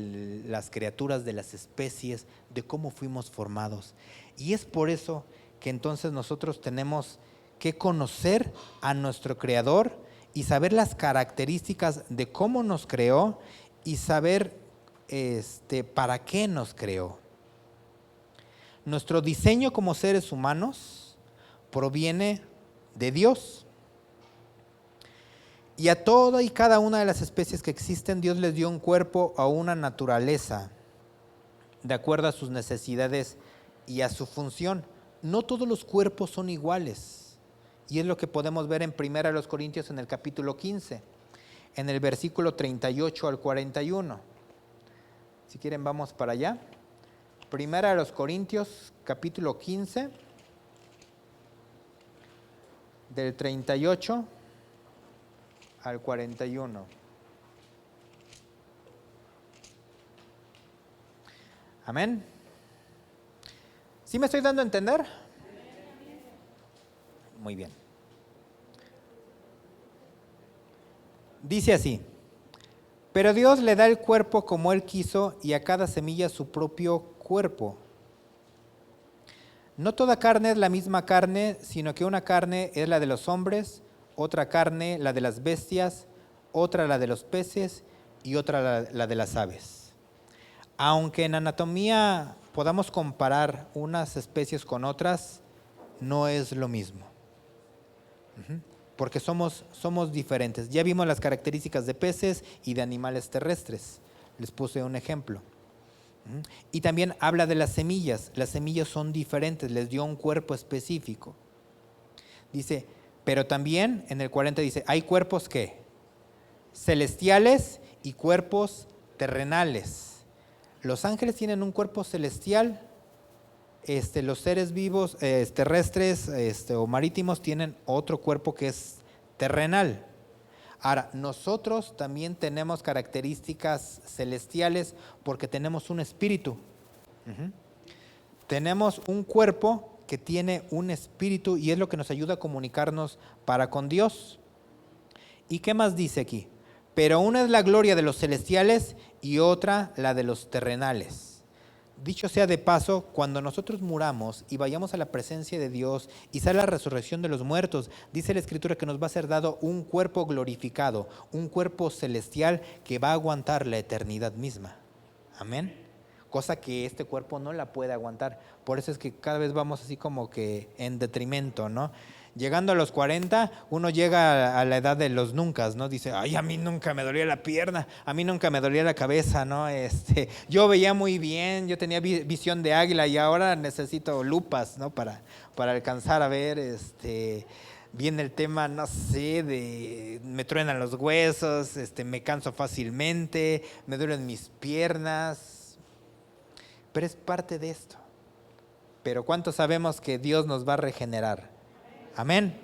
las criaturas, de las especies, de cómo fuimos formados. Y es por eso que entonces nosotros tenemos que conocer a nuestro Creador y saber las características de cómo nos creó y saber para qué nos creó. Nuestro diseño como seres humanos proviene de Dios. Y a toda y cada una de las especies que existen, Dios les dio un cuerpo o una naturaleza de acuerdo a sus necesidades y a su función. No todos los cuerpos son iguales. Y es lo que podemos ver en 1 Corintios en el capítulo 15, en el versículo 38 al 41. Si quieren vamos para allá. 1 Corintios capítulo 15, del 38 al 41. Amén. ¿Sí me estoy dando a entender? Muy bien. Dice así: Pero Dios le da el cuerpo como Él quiso y a cada semilla su propio cuerpo. No toda carne es la misma carne, sino que una carne es la de los hombres, otra carne la de las bestias, otra la de los peces y otra la de las aves. Aunque en anatomía podamos comparar unas especies con otras, no es lo mismo. Porque somos diferentes. Ya vimos las características de peces y de animales terrestres. Les puse un ejemplo. Y también habla de las semillas. Las semillas son diferentes, les dio un cuerpo específico. Dice, pero también en el 40 dice, hay cuerpos ¿qué? Celestiales y cuerpos terrenales. Los ángeles tienen un cuerpo celestial. Los seres vivos terrestres o marítimos tienen otro cuerpo que es terrenal. Ahora, nosotros también tenemos características celestiales porque tenemos un espíritu. Tenemos un cuerpo que tiene un espíritu y es lo que nos ayuda a comunicarnos para con Dios. ¿Y qué más dice aquí? Pero una es la gloria de los celestiales y otra la de los terrenales. Dicho sea de paso, cuando nosotros muramos y vayamos a la presencia de Dios y sale la resurrección de los muertos, dice la Escritura que nos va a ser dado un cuerpo glorificado, un cuerpo celestial que va a aguantar la eternidad misma. Amén. Cosa que este cuerpo no la puede aguantar. Por eso es que cada vez vamos así como que en detrimento, ¿no? Llegando a los 40, uno llega a la edad de los nuncas, ¿no? Dice, ay, a mí nunca me dolía la pierna, a mí nunca me dolía la cabeza, ¿no? Yo veía muy bien, yo tenía visión de águila y ahora necesito lupas, ¿no? Para alcanzar a ver, viene el tema, no sé, me truenan los huesos, me canso fácilmente, me duelen mis piernas, pero es parte de esto. Pero ¿cuántos sabemos que Dios nos va a regenerar? Amén.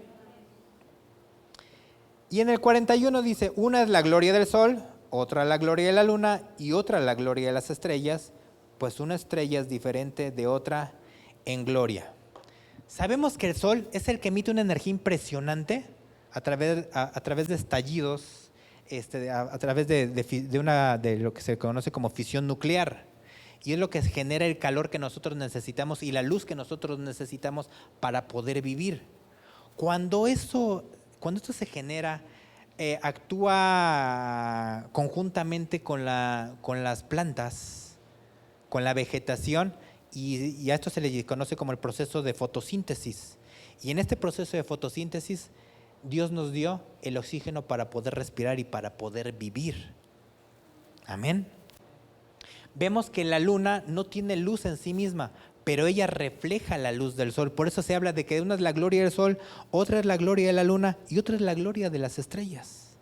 Y en el 41 dice, una es la gloria del sol, otra la gloria de la luna y otra la gloria de las estrellas, pues una estrella es diferente de otra en gloria. Sabemos que el sol es el que emite una energía impresionante a través de estallidos, a través de lo que se conoce como fisión nuclear. Y es lo que genera el calor que nosotros necesitamos y la luz que nosotros necesitamos para poder vivir. Cuando esto se genera, actúa conjuntamente con las plantas, con la vegetación, y a esto se le conoce como el proceso de fotosíntesis. Y en este proceso de fotosíntesis, Dios nos dio el oxígeno para poder respirar y para poder vivir. Amén. Vemos que la luna no tiene luz en sí misma, pero ella refleja la luz del sol. Por eso se habla de que una es la gloria del sol, otra es la gloria de la luna y otra es la gloria de las estrellas.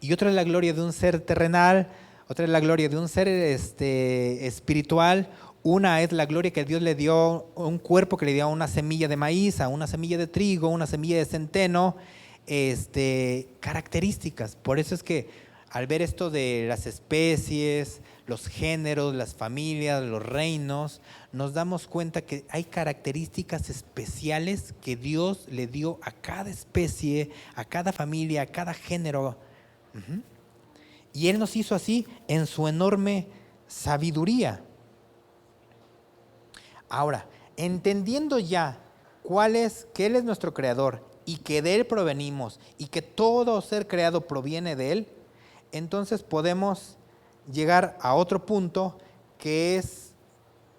Y otra es la gloria de un ser terrenal, otra es la gloria de un ser espiritual. Una es la gloria que Dios le dio, un cuerpo que le dio a una semilla de maíz, a una semilla de trigo, una semilla de centeno, características. Por eso es que al ver esto de las especies, los géneros, las familias, los reinos, nos damos cuenta que hay características especiales que Dios le dio a cada especie, a cada familia, a cada género. Y Él nos hizo así en su enorme sabiduría. Ahora, entendiendo ya que Él es nuestro creador y que de Él provenimos y que todo ser creado proviene de Él, entonces podemos llegar a otro punto que es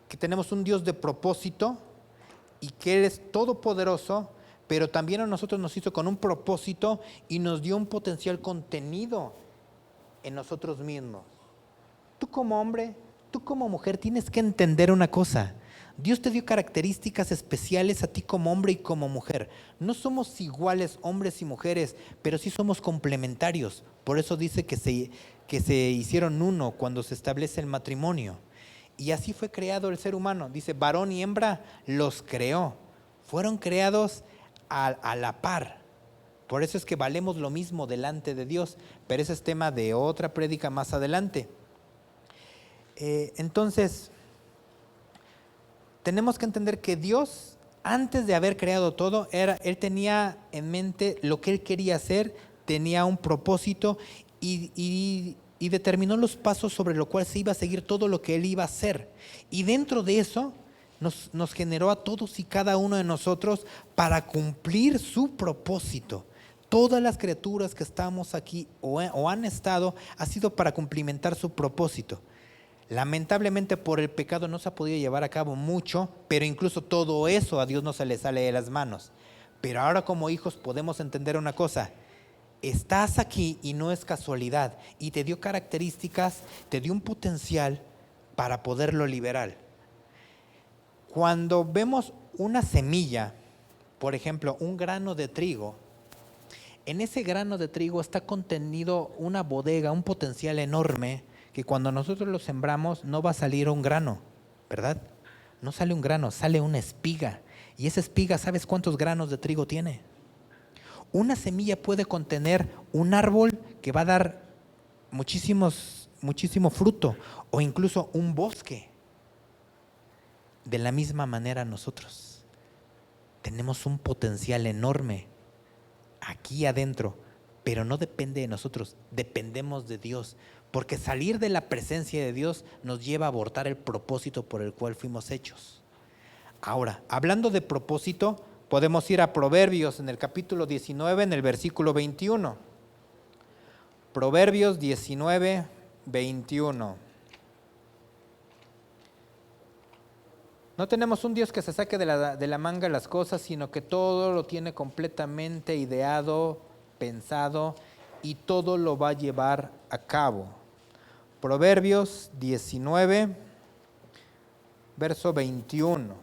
que tenemos un Dios de propósito y que Él es todopoderoso, pero también a nosotros nos hizo con un propósito y nos dio un potencial contenido en nosotros mismos. Tú como hombre, tú como mujer tienes que entender una cosa. Dios te dio características especiales a ti como hombre y como mujer. No somos iguales hombres y mujeres, pero sí somos complementarios. Por eso dice que se hicieron uno cuando se establece el matrimonio. Y así fue creado el ser humano. Dice, varón y hembra los creó. Fueron creados a la par. Por eso es que valemos lo mismo delante de Dios. Pero ese es tema de otra prédica más adelante. Entonces, tenemos que entender que Dios, antes de haber creado todo, Él tenía en mente lo que Él quería hacer, tenía un propósito y y determinó los pasos sobre los cuales se iba a seguir todo lo que Él iba a hacer. Y dentro de eso nos generó a todos y cada uno de nosotros para cumplir su propósito. Todas las criaturas que estamos aquí o han estado, ha sido para cumplimentar su propósito. Lamentablemente por el pecado no se ha podido llevar a cabo mucho, pero incluso todo eso a Dios no se le sale de las manos. Pero ahora como hijos podemos entender una cosa: estás aquí y no es casualidad, y te dio características, te dio un potencial para poderlo liberar. Cuando vemos una semilla, por ejemplo, un grano de trigo, en ese grano de trigo está contenido una bodega, un potencial enorme, que cuando nosotros lo sembramos no va a salir un grano, ¿verdad? No sale un grano, sale una espiga. Y esa espiga, ¿sabes cuántos granos de trigo tiene? Una semilla puede contener un árbol que va a dar muchísimo fruto, o incluso un bosque. De la misma manera nosotros tenemos un potencial enorme aquí adentro, pero no depende de nosotros, dependemos de Dios, porque salir de la presencia de Dios nos lleva a abortar el propósito por el cual fuimos hechos. Ahora, hablando de propósito, podemos ir a Proverbios en el capítulo 19, en el versículo 21. Proverbios 19, 21. No tenemos un Dios que se saque de la manga las cosas, sino que todo lo tiene completamente ideado, pensado, y todo lo va a llevar a cabo. Proverbios 19, verso 21.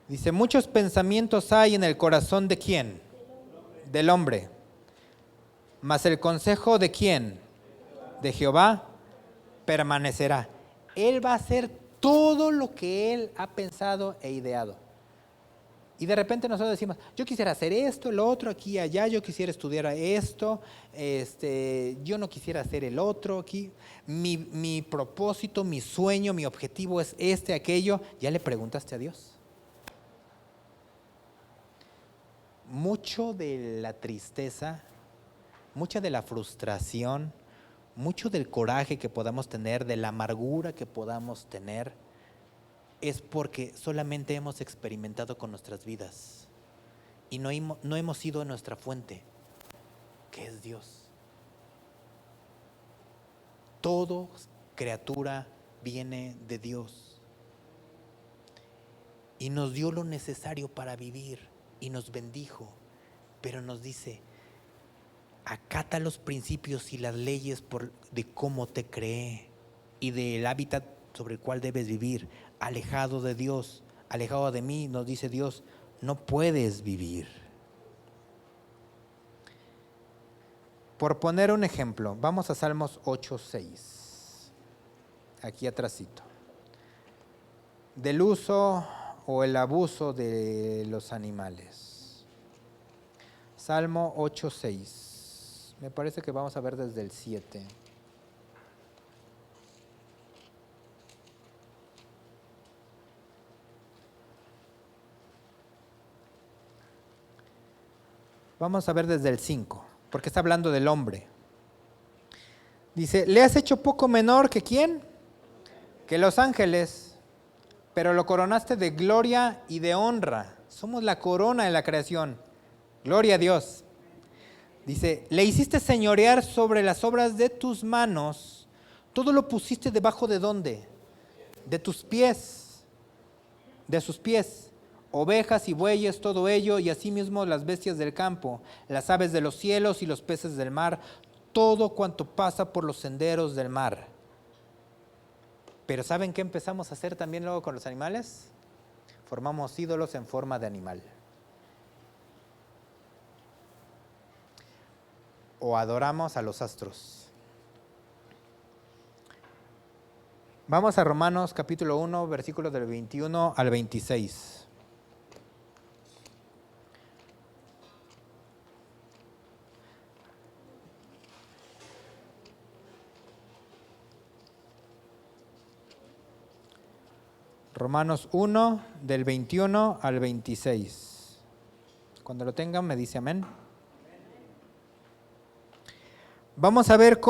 Dice: muchos pensamientos hay en el corazón ¿de quién? Del hombre. Mas el consejo ¿de quién? De Jehová permanecerá. Él va a hacer todo lo que Él ha pensado e ideado. Y de repente nosotros decimos: yo quisiera hacer esto, lo otro, aquí y allá, yo quisiera estudiar esto, yo no quisiera hacer el otro aquí. Mi propósito, mi sueño, mi objetivo es aquello. ¿Ya le preguntaste a Dios? Mucho de la tristeza, mucha de la frustración, mucho del coraje que podamos tener, de la amargura que podamos tener, es porque solamente hemos experimentado con nuestras vidas y no hemos ido a nuestra fuente, que es Dios. Toda criatura viene de Dios y nos dio lo necesario para vivir y nos bendijo, pero nos dice: acata los principios y las leyes de cómo te creé y del hábitat sobre el cual debes vivir. Alejado de Dios, alejado de mí, nos dice Dios, no puedes vivir. Por poner un ejemplo, vamos a Salmos 8:6, aquí atrásito. Del uso o el abuso de los animales. Salmo 8:6. Me parece que vamos a ver desde el 7. Vamos a ver desde el 5, porque está hablando del hombre. Dice: le has hecho poco menor que ¿quién? Que los ángeles, pero lo coronaste de gloria y de honra. Somos la corona de la creación. Gloria a Dios. Dice: le hiciste señorear sobre las obras de tus manos. Todo lo pusiste debajo de ¿dónde? De tus pies. De sus pies. Ovejas y bueyes, todo ello, y asimismo las bestias del campo, las aves de los cielos y los peces del mar, todo cuanto pasa por los senderos del mar. Pero ¿saben qué empezamos a hacer también luego con los animales? Formamos ídolos en forma de animal. O adoramos a los astros. Vamos a Romanos capítulo 1, versículos del 21 al 26. Romanos 1, del 21 al 26. Cuando lo tengan me dice amén. vamos a ver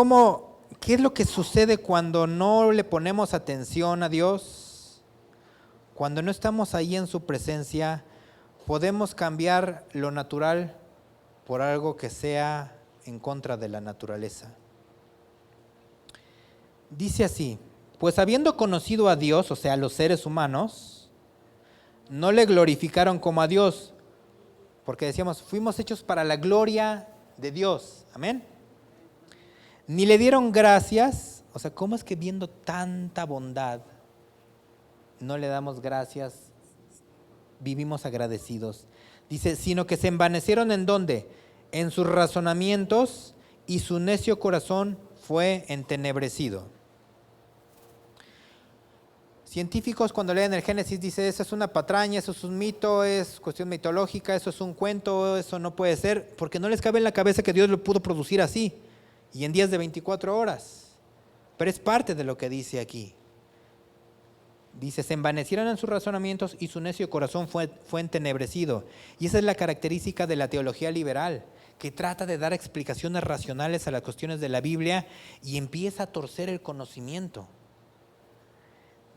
qué es lo que sucede cuando no le ponemos atención a Dios, cuando no estamos ahí en su presencia. Podemos cambiar lo natural por algo que sea en contra de la naturaleza. Dice así: pues habiendo conocido a Dios, o sea, los seres humanos, no le glorificaron como a Dios, porque decíamos, fuimos hechos para la gloria de Dios, amén. Ni le dieron gracias, o sea, ¿cómo es que viendo tanta bondad no le damos gracias, vivimos agradecidos? Dice, sino que se envanecieron ¿en dónde? En sus razonamientos, y su necio corazón fue entenebrecido. Científicos cuando leen el Génesis dicen, eso es una patraña, eso es un mito, es cuestión mitológica, eso es un cuento, eso no puede ser, porque no les cabe en la cabeza que Dios lo pudo producir así, y en días de 24 horas. Pero es parte de lo que dice aquí. Dice, se envanecieron en sus razonamientos y su necio corazón fue entenebrecido. Y esa es la característica de la teología liberal, que trata de dar explicaciones racionales a las cuestiones de la Biblia y empieza a torcer el conocimiento.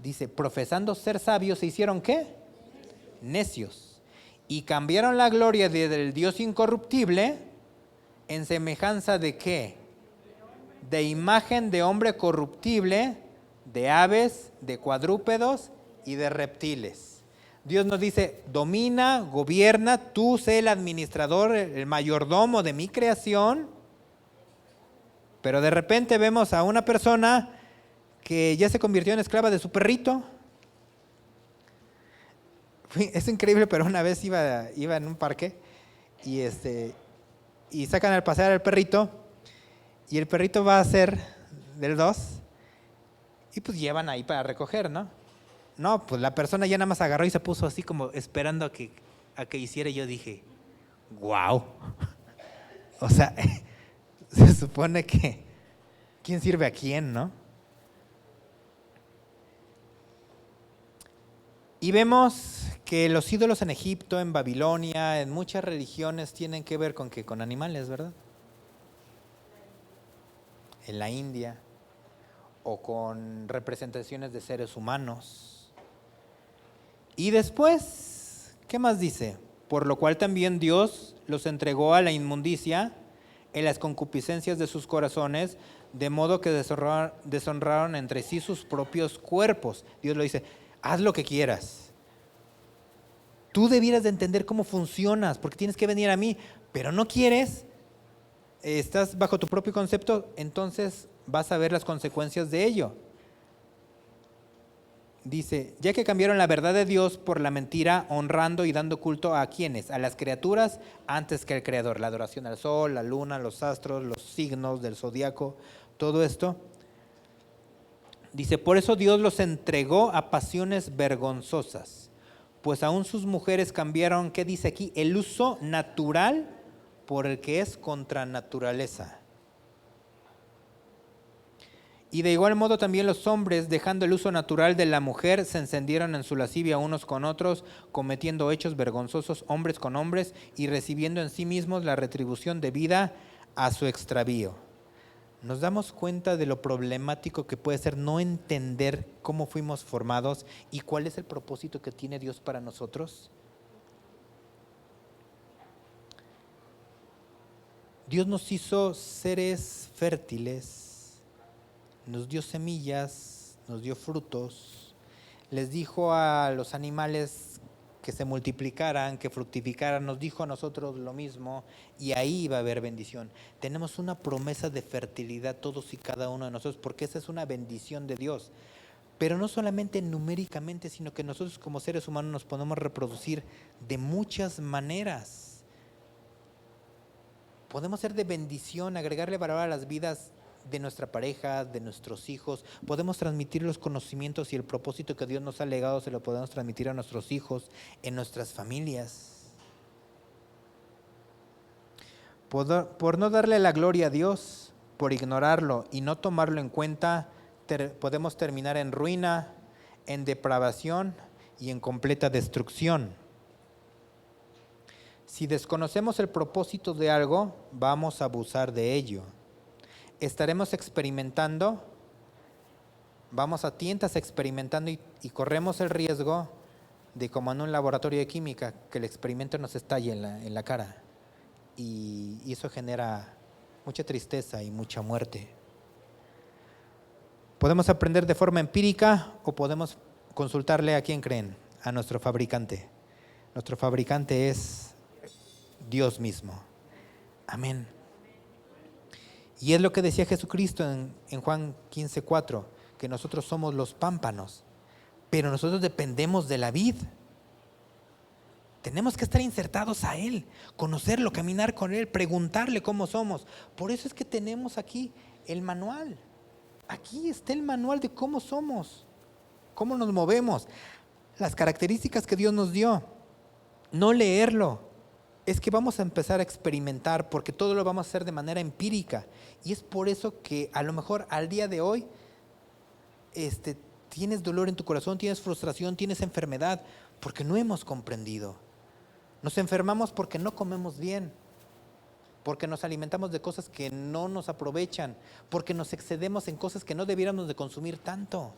Dice, profesando ser sabios, ¿se hicieron qué? Necios. Y cambiaron la gloria del Dios incorruptible en semejanza de ¿qué? De imagen de hombre corruptible, de aves, de cuadrúpedos y de reptiles. Dios nos dice, domina, gobierna, tú sé el administrador, el mayordomo de mi creación. Pero de repente vemos a una persona que ya se convirtió en esclava de su perrito. Es increíble, pero una vez iba en un parque y sacan al pasear al perrito y el perrito va a ser del 2 y pues llevan ahí para recoger, ¿no? No, pues la persona ya nada más agarró y se puso así como esperando a que hiciera. Yo dije, wow. O sea, se supone que ¿quién sirve a quién, no? Y vemos que los ídolos en Egipto, en Babilonia, en muchas religiones tienen que ver con ¿qué? Con animales, ¿verdad? En la India, o con representaciones de seres humanos. Y después, ¿qué más dice? Por lo cual también Dios los entregó a la inmundicia en las concupiscencias de sus corazones, de modo que deshonraron entre sí sus propios cuerpos. Dios lo dice, haz lo que quieras. Tú debieras de entender cómo funcionas, porque tienes que venir a mí, pero no quieres, estás bajo tu propio concepto, entonces vas a ver las consecuencias de ello. Dice, ya que cambiaron la verdad de Dios por la mentira, honrando y dando culto a ¿quiénes? A las criaturas antes que al Creador. La adoración al sol, la luna, los astros, los signos del zodiaco, todo esto. Dice, por eso Dios los entregó a pasiones vergonzosas, pues aún sus mujeres cambiaron, ¿qué dice aquí? El uso natural por el que es contra naturaleza. Y de igual modo también los hombres, dejando el uso natural de la mujer, se encendieron en su lascivia unos con otros, cometiendo hechos vergonzosos hombres con hombres y recibiendo en sí mismos la retribución debida a su extravío. Nos damos cuenta de lo problemático que puede ser no entender cómo fuimos formados y cuál es el propósito que tiene Dios para nosotros. Dios nos hizo seres fértiles, nos dio semillas, nos dio frutos, les dijo a los animales que se multiplicaran, que fructificaran, nos dijo a nosotros lo mismo y ahí va a haber bendición. Tenemos una promesa de fertilidad todos y cada uno de nosotros porque esa es una bendición de Dios. Pero no solamente numéricamente, sino que nosotros como seres humanos nos podemos reproducir de muchas maneras. Podemos ser de bendición, agregarle valor a las vidas de nuestra pareja, de nuestros hijos. Podemos transmitir los conocimientos y el propósito que Dios nos ha legado, se lo podemos transmitir a nuestros hijos, en nuestras familias. Por no darle la gloria a Dios, por ignorarlo y no tomarlo en cuenta, podemos terminar en ruina, en depravación y en completa destrucción. Si desconocemos el propósito de algo, vamos a abusar de ello. estaremos experimentando, vamos a tientas experimentando y corremos el riesgo de, como en un laboratorio de química, que el experimento nos estalle en la cara. Y eso genera mucha tristeza y mucha muerte. Podemos aprender de forma empírica o podemos consultarle a quién creen, a nuestro fabricante. Nuestro fabricante es Dios mismo. Amén. Y es lo que decía Jesucristo en Juan 15:4, que nosotros somos los pámpanos, pero nosotros dependemos de la vid. Tenemos que estar insertados a Él, conocerlo, caminar con Él, preguntarle cómo somos. Por eso es que tenemos aquí el manual. Aquí está el manual de cómo somos, cómo nos movemos, las características que Dios nos dio. No leerlo, es que vamos a empezar a experimentar, porque todo lo vamos a hacer de manera empírica. Y es por eso que a lo mejor al día de hoy tienes dolor en tu corazón, tienes frustración, tienes enfermedad, porque no hemos comprendido. Nos enfermamos porque no comemos bien, porque nos alimentamos de cosas que no nos aprovechan, porque nos excedemos en cosas que no debiéramos de consumir tanto,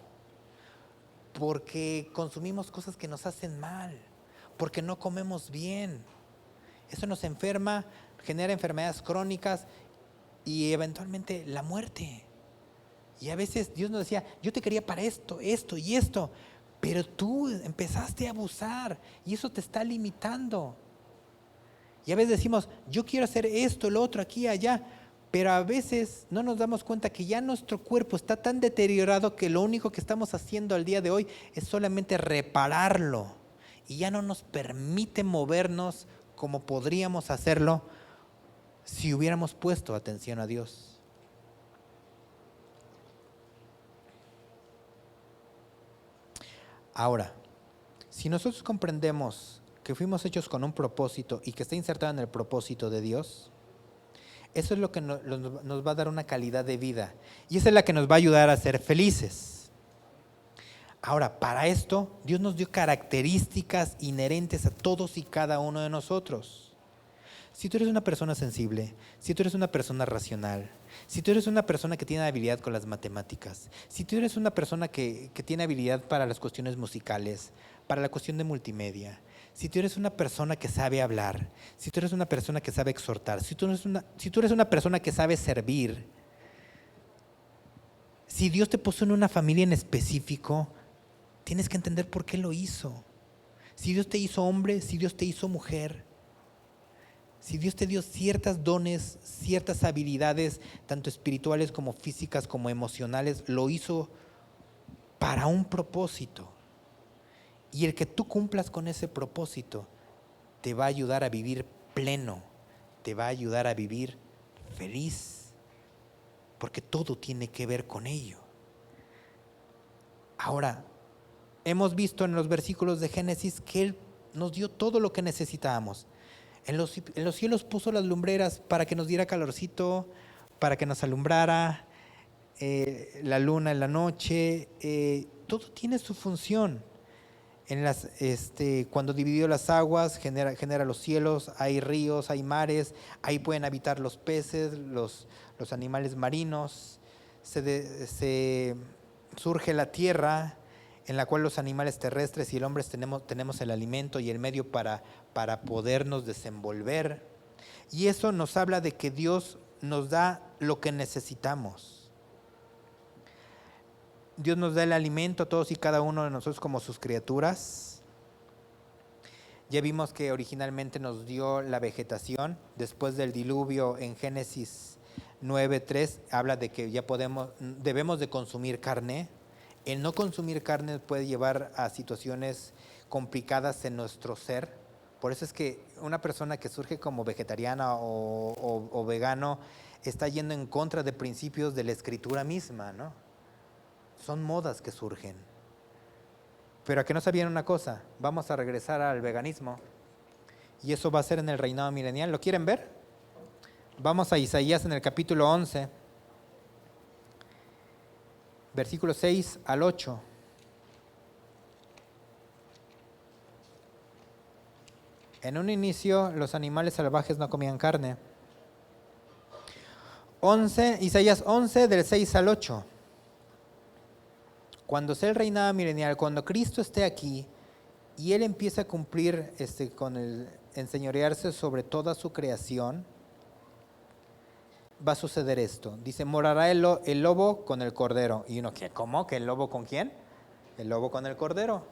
porque consumimos cosas que nos hacen mal, porque no comemos bien. Eso nos enferma, genera enfermedades crónicas y eventualmente la muerte. Y a veces Dios nos decía, yo te quería para esto, esto y esto, pero tú empezaste a abusar y eso te está limitando. Y a veces decimos, yo quiero hacer esto, lo otro, aquí, allá, pero a veces no nos damos cuenta que ya nuestro cuerpo está tan deteriorado que lo único que estamos haciendo al día de hoy es solamente repararlo y ya no nos permite movernos como podríamos hacerlo si hubiéramos puesto atención a Dios. Ahora, si nosotros comprendemos que fuimos hechos con un propósito y que está insertado en el propósito de Dios, eso es lo que nos va a dar una calidad de vida y esa es la que nos va a ayudar a ser felices. Ahora, para esto, Dios nos dio características inherentes a todos y cada uno de nosotros. Si tú eres una persona sensible, si tú eres una persona racional, si tú eres una persona que tiene habilidad con las matemáticas, si tú eres una persona que tiene habilidad para las cuestiones musicales, para la cuestión de multimedia, si tú eres una persona que sabe hablar, si tú eres una persona que sabe exhortar, si tú eres una persona que sabe servir, si Dios te puso en una familia en específico, tienes que entender por qué lo hizo. Si Dios te hizo hombre, si Dios te hizo mujer, si Dios te dio ciertos dones, ciertas habilidades, tanto espirituales como físicas como emocionales, lo hizo para un propósito. Y el que tú cumplas con ese propósito te va a ayudar a vivir pleno, te va a ayudar a vivir feliz, porque todo tiene que ver con ello. Ahora, hemos visto en los versículos de Génesis que Él nos dio todo lo que necesitábamos. En los cielos puso las lumbreras para que nos diera calorcito, para que nos alumbrara, la luna en la noche, todo tiene su función. Cuando dividió las aguas, genera los cielos, hay ríos, hay mares, ahí pueden habitar los peces, los animales marinos, surge la tierra, en la cual los animales terrestres y el hombre tenemos el alimento y el medio para podernos desenvolver. Y eso nos habla de que Dios nos da lo que necesitamos. Dios nos da el alimento a todos y cada uno de nosotros como sus criaturas. Ya vimos que originalmente nos dio la vegetación. Después del diluvio en Génesis 9:3 habla de que ya debemos de consumir carne. El no consumir carne puede llevar a situaciones complicadas en nuestro ser. Por eso es que una persona que surge como vegetariana o vegano está yendo en contra de principios de la escritura misma, ¿no? Son modas que surgen. Pero a que no sabían una cosa, vamos a regresar al veganismo y eso va a ser en el reinado milenial. ¿Lo quieren ver? Vamos a Isaías en el capítulo 11. Versículos 6 al 8. En un inicio, los animales salvajes no comían carne. Isaías 11 del 6 al 8. Cuando sea el reinado milenial, cuando Cristo esté aquí y Él empieza a cumplir con el enseñorearse sobre toda su creación, va a suceder esto. Dice, morará el lobo con el cordero. Y uno, ¿qué? ¿Cómo? ¿Que el lobo con quién? El lobo con el cordero.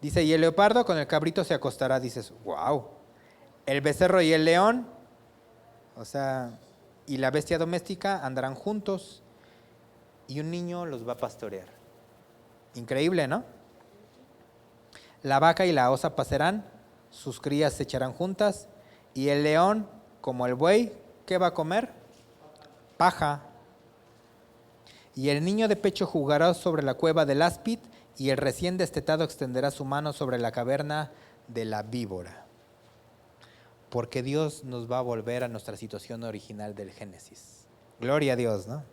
Dice, y el leopardo con el cabrito se acostará. Dices, wow. El becerro y el león, o sea, y la bestia doméstica andarán juntos y un niño los va a pastorear. Increíble, ¿no? La vaca y la osa pasarán, sus crías se echarán juntas y el león, como el buey, ¿qué va a comer? Paja. Y el niño de pecho jugará sobre la cueva del áspid y el recién destetado extenderá su mano sobre la caverna de la víbora. Porque Dios nos va a volver a nuestra situación original del Génesis. Gloria a Dios, ¿no?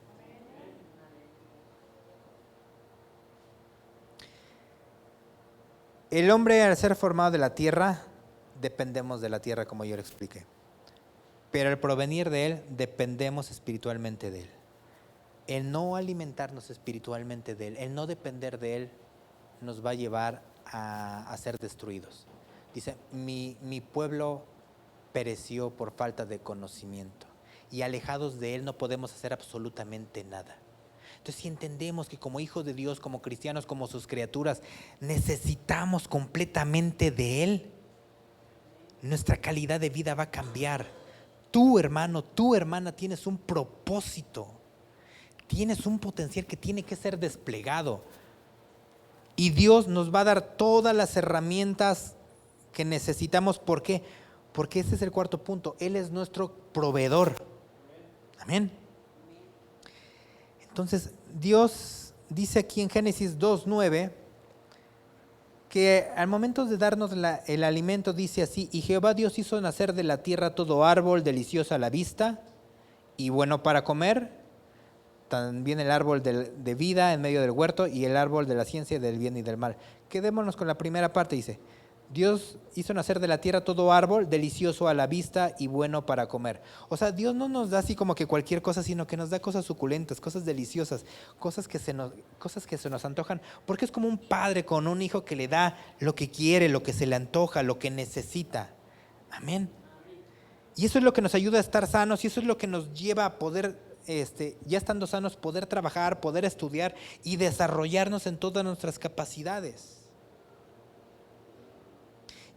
El hombre, al ser formado de la tierra, dependemos de la tierra, como yo le expliqué. Pero al provenir de Él, dependemos espiritualmente de Él. El no alimentarnos espiritualmente de Él, el no depender de Él, nos va a llevar a ser destruidos. Dice, mi pueblo pereció por falta de conocimiento y alejados de Él no podemos hacer absolutamente nada. Entonces, si entendemos que como hijos de Dios, como cristianos, como sus criaturas, necesitamos completamente de Él, nuestra calidad de vida va a cambiar. Tú, hermano, tu hermana, tienes un propósito, tienes un potencial que tiene que ser desplegado. Y Dios nos va a dar todas las herramientas que necesitamos. ¿Por qué? Porque ese es el cuarto punto. Él es nuestro proveedor. Amén. Entonces, Dios dice aquí en Génesis 2:9 que al momento de darnos el alimento dice así, y Jehová Dios hizo nacer de la tierra todo árbol delicioso a la vista y bueno para comer, también el árbol de vida en medio del huerto y el árbol de la ciencia del bien y del mal. Quedémonos con la primera parte, dice, Dios hizo nacer de la tierra todo árbol delicioso a la vista y bueno para comer. O sea, Dios no nos da así como que cualquier cosa, sino que nos da cosas suculentas, cosas deliciosas, cosas que se nos antojan, porque es como un padre con un hijo que le da lo que quiere, lo que se le antoja, lo que necesita. Amén. Y eso es lo que nos ayuda a estar sanos y eso es lo que nos lleva a poder, ya estando sanos, poder trabajar, poder estudiar y desarrollarnos en todas nuestras capacidades.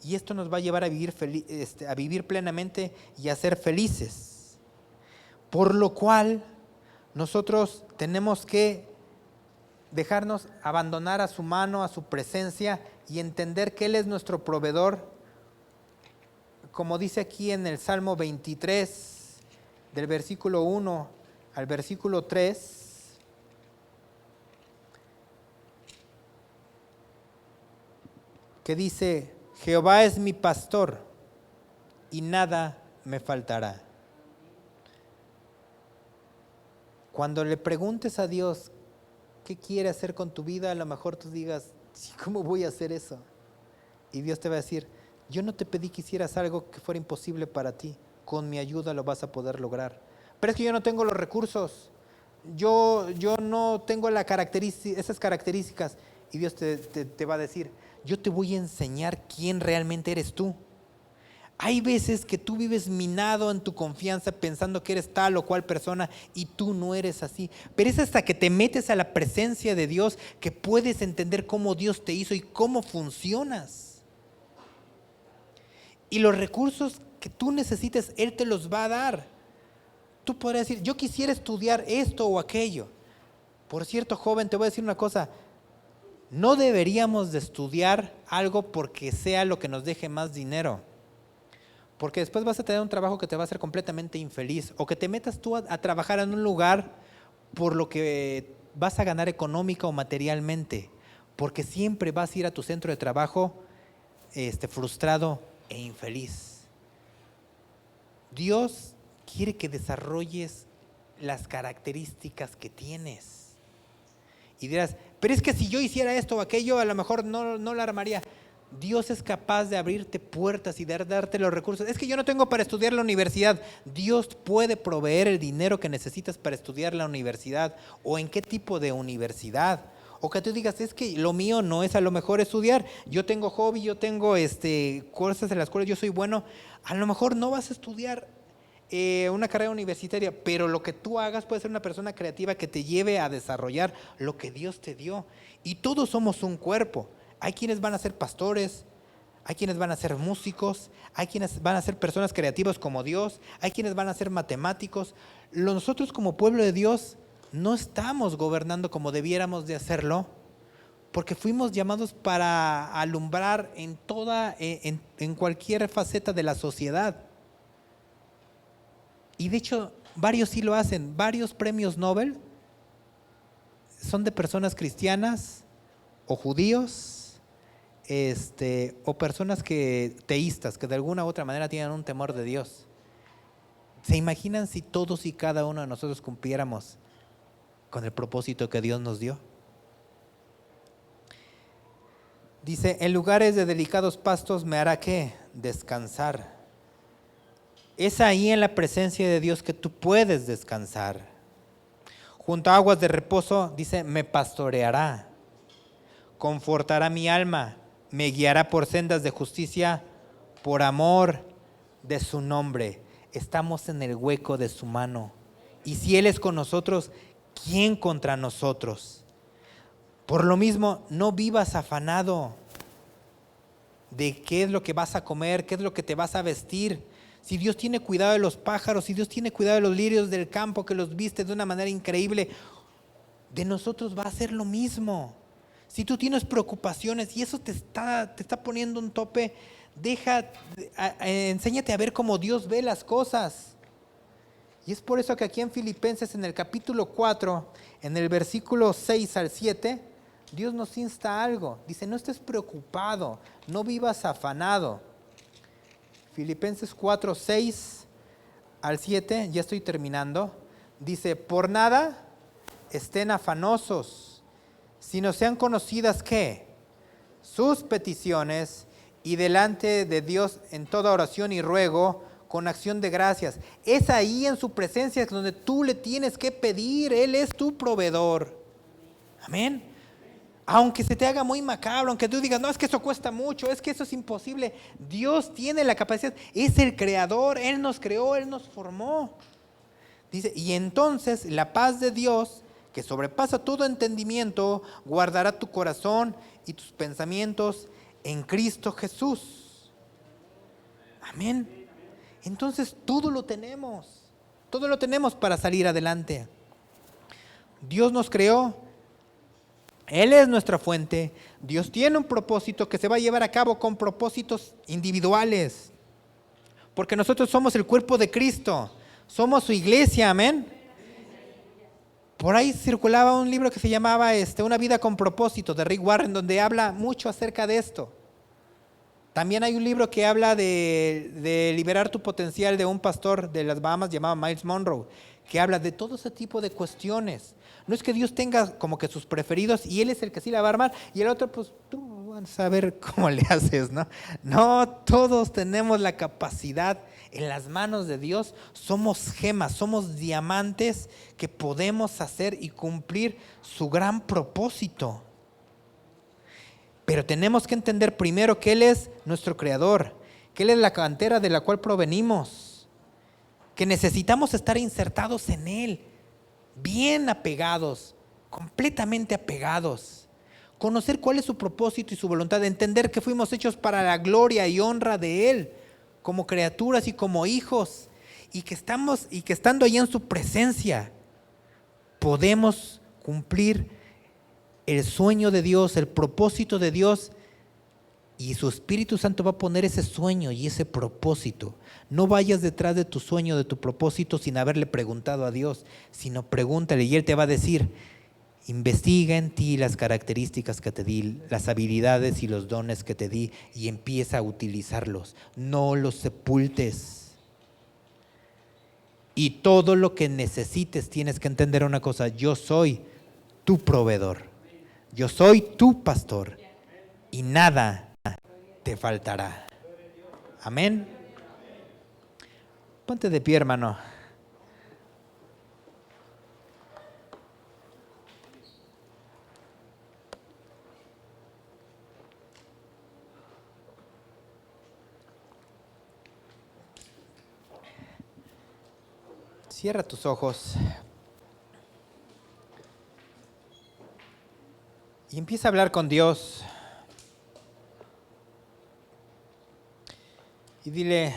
Y esto nos va a llevar a vivir plenamente y a ser felices. Por lo cual, nosotros tenemos que dejarnos abandonar a su mano, a su presencia y entender que Él es nuestro proveedor. Como dice aquí en el Salmo 23, del versículo 1 al versículo 3, que dice, Jehová es mi pastor y nada me faltará. Cuando le preguntes a Dios qué quiere hacer con tu vida, a lo mejor tú digas, ¿cómo voy a hacer eso? Y Dios te va a decir, yo no te pedí que hicieras algo que fuera imposible para ti, con mi ayuda lo vas a poder lograr. Pero es que yo no tengo los recursos, yo no tengo esas características. Y Dios te va a decir, yo te voy a enseñar quién realmente eres tú. Hay veces que tú vives minado en tu confianza pensando que eres tal o cual persona y tú no eres así. Pero es hasta que te metes a la presencia de Dios que puedes entender cómo Dios te hizo y cómo funcionas. Y los recursos que tú necesites, Él te los va a dar. Tú podrás decir, yo quisiera estudiar esto o aquello. Por cierto, joven, te voy a decir una cosa. No deberíamos de estudiar algo porque sea lo que nos deje más dinero. Porque después vas a tener un trabajo que te va a hacer completamente infeliz. O que te metas tú a trabajar en un lugar por lo que vas a ganar económica o materialmente. Porque siempre vas a ir a tu centro de trabajo frustrado e infeliz. Dios quiere que desarrolles las características que tienes. Y dirás, pero es que si yo hiciera esto o aquello, a lo mejor no la armaría. Dios es capaz de abrirte puertas y de darte los recursos. Es que yo no tengo para estudiar la universidad. Dios puede proveer el dinero que necesitas para estudiar la universidad. ¿O en qué tipo de universidad? O que tú digas, es que lo mío no es a lo mejor estudiar. Yo tengo hobby, yo tengo cosas en las cuales yo soy bueno. A lo mejor no vas a estudiar una carrera universitaria, pero lo que tú hagas puede ser una persona creativa que te lleve a desarrollar lo que Dios te dio. Y todos somos un cuerpo. Hay quienes van a ser pastores, hay quienes van a ser músicos, hay quienes van a ser personas creativas como Dios, hay quienes van a ser matemáticos. Nosotros como pueblo de Dios no estamos gobernando como debiéramos de hacerlo, porque fuimos llamados para alumbrar en cualquier faceta de la sociedad. Y de hecho, varios sí lo hacen. Varios premios Nobel son de personas cristianas o judíos, o personas teístas, que de alguna u otra manera tienen un temor de Dios. ¿Se imaginan si todos y cada uno de nosotros cumpliéramos con el propósito que Dios nos dio? Dice, en lugares de delicados pastos me hará ¿qué? Descansar. Es ahí en la presencia de Dios que tú puedes descansar. Junto a aguas de reposo, dice, me pastoreará. Confortará mi alma, me guiará por sendas de justicia, por amor de su nombre. Estamos en el hueco de su mano. Y si Él es con nosotros, ¿quién contra nosotros? Por lo mismo, no vivas afanado de qué es lo que vas a comer, qué es lo que te vas a vestir. Si Dios tiene cuidado de los pájaros, si Dios tiene cuidado de los lirios del campo, que los viste de una manera increíble, de nosotros va a hacer lo mismo. Si tú tienes preocupaciones y eso te está poniendo un tope, enséñate a ver cómo Dios ve las cosas. Y es por eso que aquí en Filipenses, en el capítulo 4, en el versículo 6 al 7, Dios nos insta a algo. Dice, no estés preocupado, no vivas afanado. Filipenses 4, 6 al 7, ya estoy terminando. Dice, por nada estén afanosos, sino sean conocidas ¿qué? Sus peticiones y delante de Dios en toda oración y ruego con acción de gracias. Es ahí en su presencia donde tú le tienes que pedir. Él es tu proveedor. Amén. Aunque se te haga muy macabro, aunque tú digas, no, es que eso cuesta mucho, es que eso es imposible. Dios tiene la capacidad, es el creador, Él nos creó, Él nos formó. Dice, y entonces la paz de Dios, que sobrepasa todo entendimiento, guardará tu corazón y tus pensamientos en Cristo Jesús. Amén. Entonces todo lo tenemos para salir adelante. Dios nos creó, Él es nuestra fuente. Dios tiene un propósito que se va a llevar a cabo con propósitos individuales, porque nosotros somos el cuerpo de Cristo, somos su iglesia, amén. Por ahí circulaba un libro que se llamaba Una vida con propósito, de Rick Warren, donde habla mucho acerca de esto. También hay un libro que habla de liberar tu potencial, de un pastor de las Bahamas llamado Miles Monroe, que habla de todo ese tipo de cuestiones. No es que Dios tenga como que sus preferidos y Él es el que sí la va a armar y el otro pues tú vas a ver cómo le haces, ¿no? No, todos tenemos la capacidad en las manos de Dios. Somos gemas, somos diamantes que podemos hacer y cumplir su gran propósito. Pero tenemos que entender primero que Él es nuestro creador, que Él es la cantera de la cual provenimos, que necesitamos estar insertados en Él, bien apegados, completamente apegados, conocer cuál es su propósito y su voluntad, entender que fuimos hechos para la gloria y honra de Él, como criaturas y como hijos, y que estando allí en su presencia, podemos cumplir el sueño de Dios, el propósito de Dios, y su Espíritu Santo va a poner ese sueño y ese propósito. No vayas detrás de tu sueño, de tu propósito sin haberle preguntado a Dios, sino pregúntale y Él te va a decir, investiga en ti las características que te di, las habilidades y los dones que te di y empieza a utilizarlos. No los sepultes. Y todo lo que necesites tienes que entender una cosa, yo soy tu proveedor. Yo soy tu pastor y nada te faltará. Amén. Ponte de pie, hermano. Cierra tus ojos y empieza a hablar con Dios. Y dile,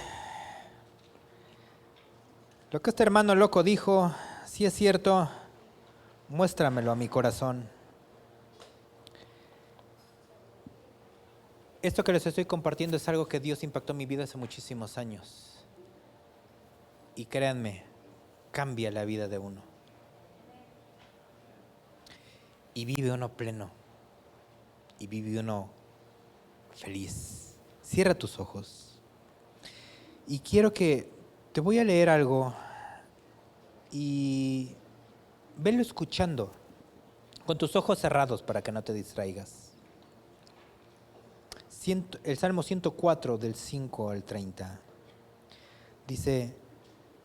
lo que este hermano loco dijo, si es cierto, muéstramelo a mi corazón. Esto que les estoy compartiendo es algo que Dios impactó en mi vida hace muchísimos años. Y créanme, cambia la vida de uno. Y vive uno pleno. Y vive uno feliz. Cierra tus ojos. Y quiero que te voy a leer algo y velo escuchando con tus ojos cerrados para que no te distraigas. El Salmo 104 del 5 al 30 dice: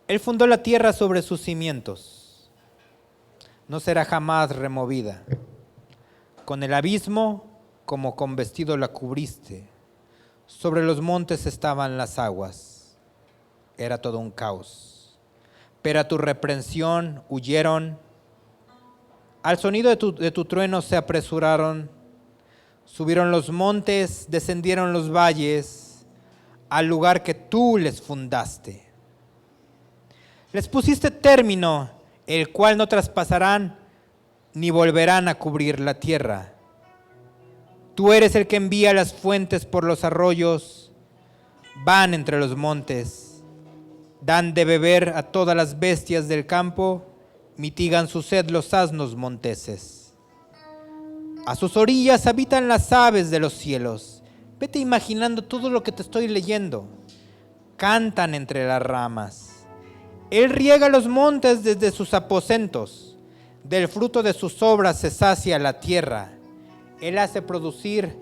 Él fundó la tierra sobre sus cimientos, no será jamás removida. Con el abismo como con vestido la cubriste, sobre los montes estaban las aguas. Era todo un caos, pero a tu reprensión huyeron, al sonido de tu trueno se apresuraron, subieron los montes, descendieron los valles, al lugar que tú les fundaste. Les pusiste término, el cual no traspasarán, ni volverán a cubrir la tierra. Tú eres el que envía las fuentes por los arroyos, van entre los montes. Dan de beber a todas las bestias del campo, mitigan su sed los asnos monteses. A sus orillas habitan las aves de los cielos. Vete imaginando todo lo que te estoy leyendo. Cantan entre las ramas. Él riega los montes desde sus aposentos. Del fruto de sus obras se sacia la tierra. Él hace producir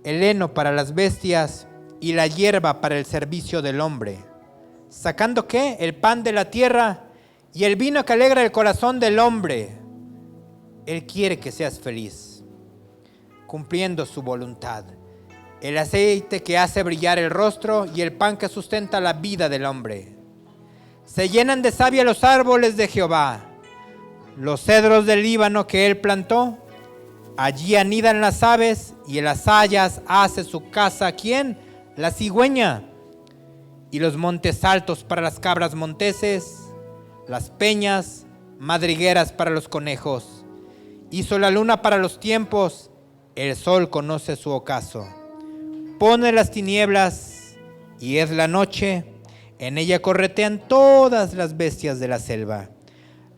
el heno para las bestias y la hierba para el servicio del hombre. ¿Sacando qué? El pan de la tierra y el vino que alegra el corazón del hombre. Él quiere que seas feliz, cumpliendo su voluntad. El aceite que hace brillar el rostro y el pan que sustenta la vida del hombre. Se llenan de savia los árboles de Jehová, los cedros del Líbano que él plantó. Allí anidan las aves y en las hayas hace su casa. ¿Quién? La cigüeña. Y los montes altos para las cabras monteses, las peñas, madrigueras para los conejos. Hizo la luna para los tiempos, el sol conoce su ocaso. Pone las tinieblas y es la noche, en ella corretean todas las bestias de la selva.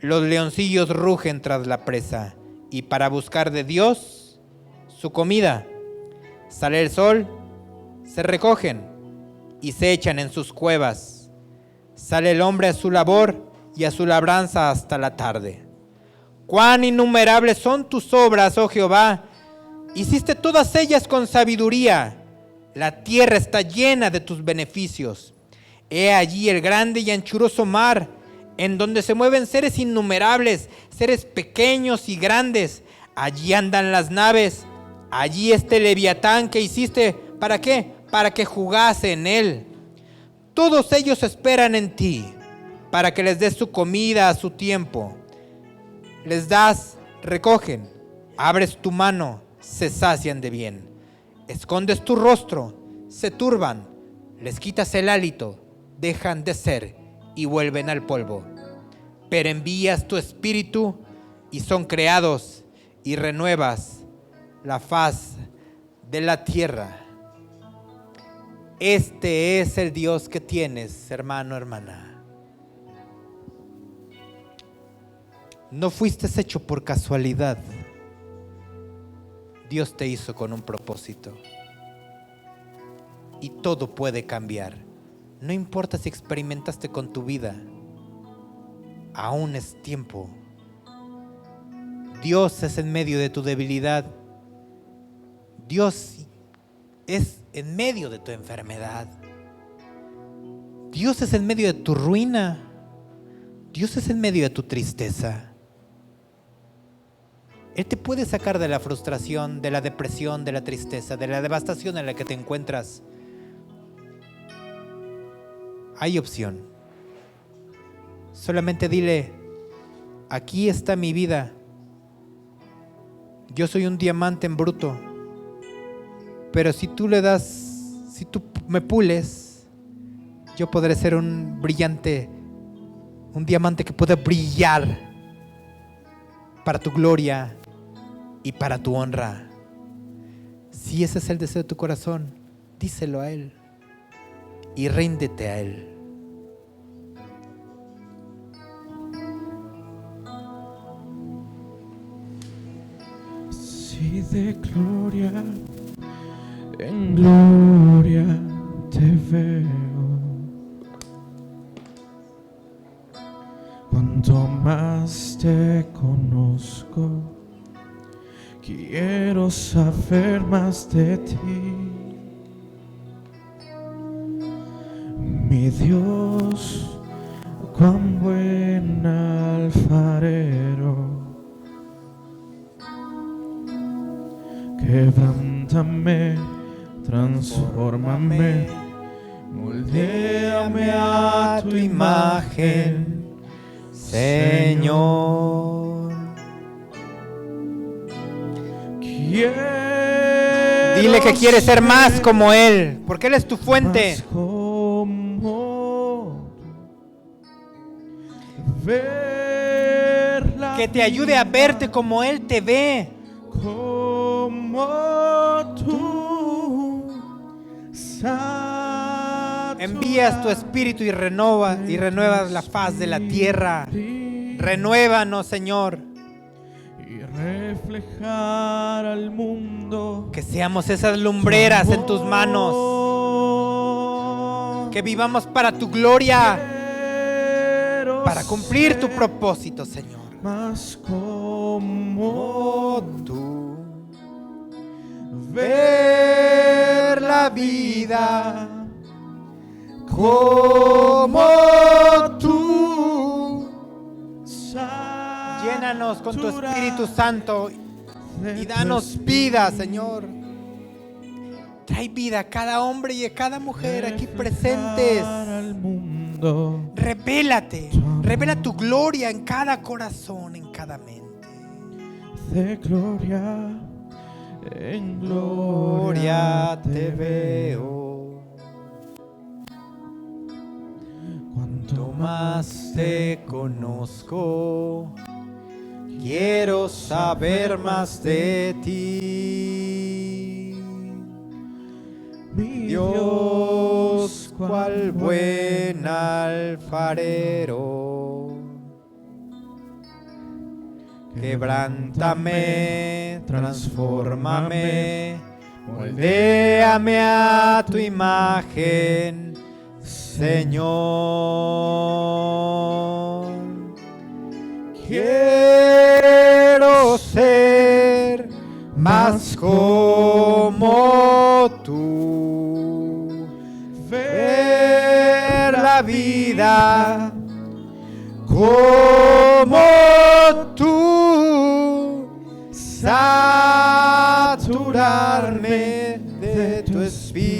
Los leoncillos rugen tras la presa, y para buscar de Dios su comida. Sale el sol, se recogen y se echan en sus cuevas. Sale el hombre a su labor y a su labranza hasta la tarde. Cuán innumerables son tus obras, oh Jehová. Hiciste todas ellas con sabiduría. La tierra está llena de tus beneficios. He allí el grande y anchuroso mar, en donde se mueven seres innumerables, seres pequeños y grandes. Allí andan las naves. Allí este leviatán que hiciste, ¿para qué? Para que jugase en él. Todos ellos esperan en ti, para que les des su comida a su tiempo. Les das, recogen, abres tu mano, se sacian de bien. Escondes tu rostro, se turban, les quitas el hálito, dejan de ser y vuelven al polvo. Pero envías tu espíritu y son creados y renuevas la faz de la tierra. Este es el Dios que tienes, hermano, hermana. No fuiste hecho por casualidad. Dios te hizo con un propósito. Y todo puede cambiar. No importa si experimentaste con tu vida. Aún es tiempo. Dios es en medio de tu debilidad. Dios es en medio de tu enfermedad. Dios es en medio de tu ruina. Dios es en medio de tu tristeza. Él te puede sacar de la frustración, de la depresión, de la tristeza, de la devastación en la que te encuentras. Hay opción. Solamente dile: aquí está mi vida. Yo soy un diamante en bruto. Pero si tú le das, si tú me pules, yo podré ser un brillante, un diamante que pueda brillar para tu gloria y para tu honra. Si ese es el deseo de tu corazón, díselo a Él y ríndete a Él. Si de gloria en gloria te veo, cuanto más te conozco, quiero saber más de ti. Mi Dios, cuán buen alfarero, quebrántame, transfórmame, moldéame a tu imagen, Señor. Quiero Dile que quieres ser más como Él, porque Él es tu fuente. más como ver la Que te ayude a vida verte como Él te ve. como tú. Envías tu espíritu y renuevas la faz de la tierra. Renuévanos, Señor. Y reflejar al mundo Que seamos esas lumbreras en tus manos. Que vivamos para tu gloria, para cumplir tu propósito, Señor. Más como Tú, ver la vida como tú. Llénanos con tu Espíritu Santo y danos vida, Señor. Trae vida a cada hombre y a cada mujer aquí presentes. al mundo Revélate, revela tu gloria en cada corazón, en cada mente. de gloria en Gloria te veo. Cuanto más te conozco, quiero saber más de ti. mi Dios, cual buen alfarero, quebrántame, transfórmame, moldéame a tu imagen, Señor. Quiero ser más como tú, ver la vida como tú, saturarme de tu espíritu.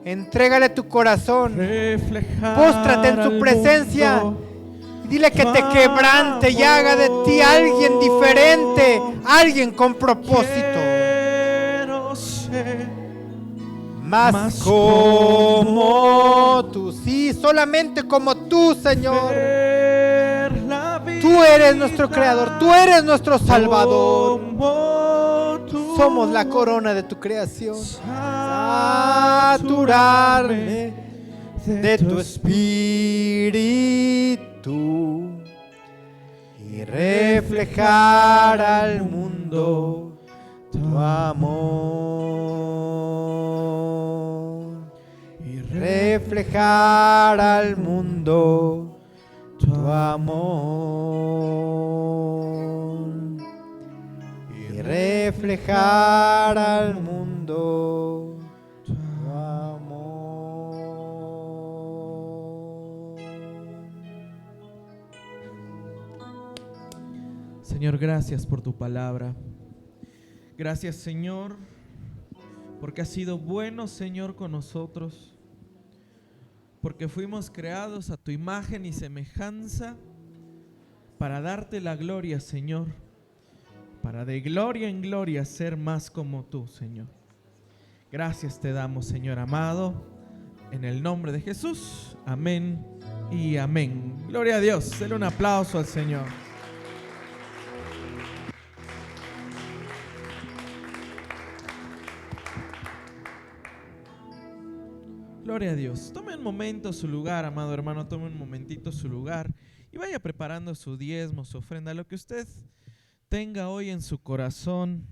Entrégale tu corazón, póstrate en su presencia y dile que te quebrante y haga de ti alguien diferente, alguien con propósito. Más como tú, sí, solamente como tú, Señor. Tú eres nuestro creador, tú eres nuestro salvador. Somos la corona de tu creación. Saturarme de tu espíritu y reflejar al mundo tu amor. Y reflejar al mundo tu amor. Y reflejar al mundo tu amor. Señor, gracias por tu palabra. Gracias, Señor, porque has sido bueno, Señor, con nosotros. Porque fuimos creados a tu imagen y semejanza para darte la gloria, Señor. Para de gloria en gloria ser más como tú, Señor. Gracias te damos, Señor amado, en el nombre de Jesús. Amén y amén. Gloria a Dios. Denle un aplauso al Señor. Gloria a Dios. Tome un momento su lugar, amado hermano. Tome un momentito su lugar y vaya preparando su diezmo, su ofrenda, lo que usted tenga hoy en su corazón.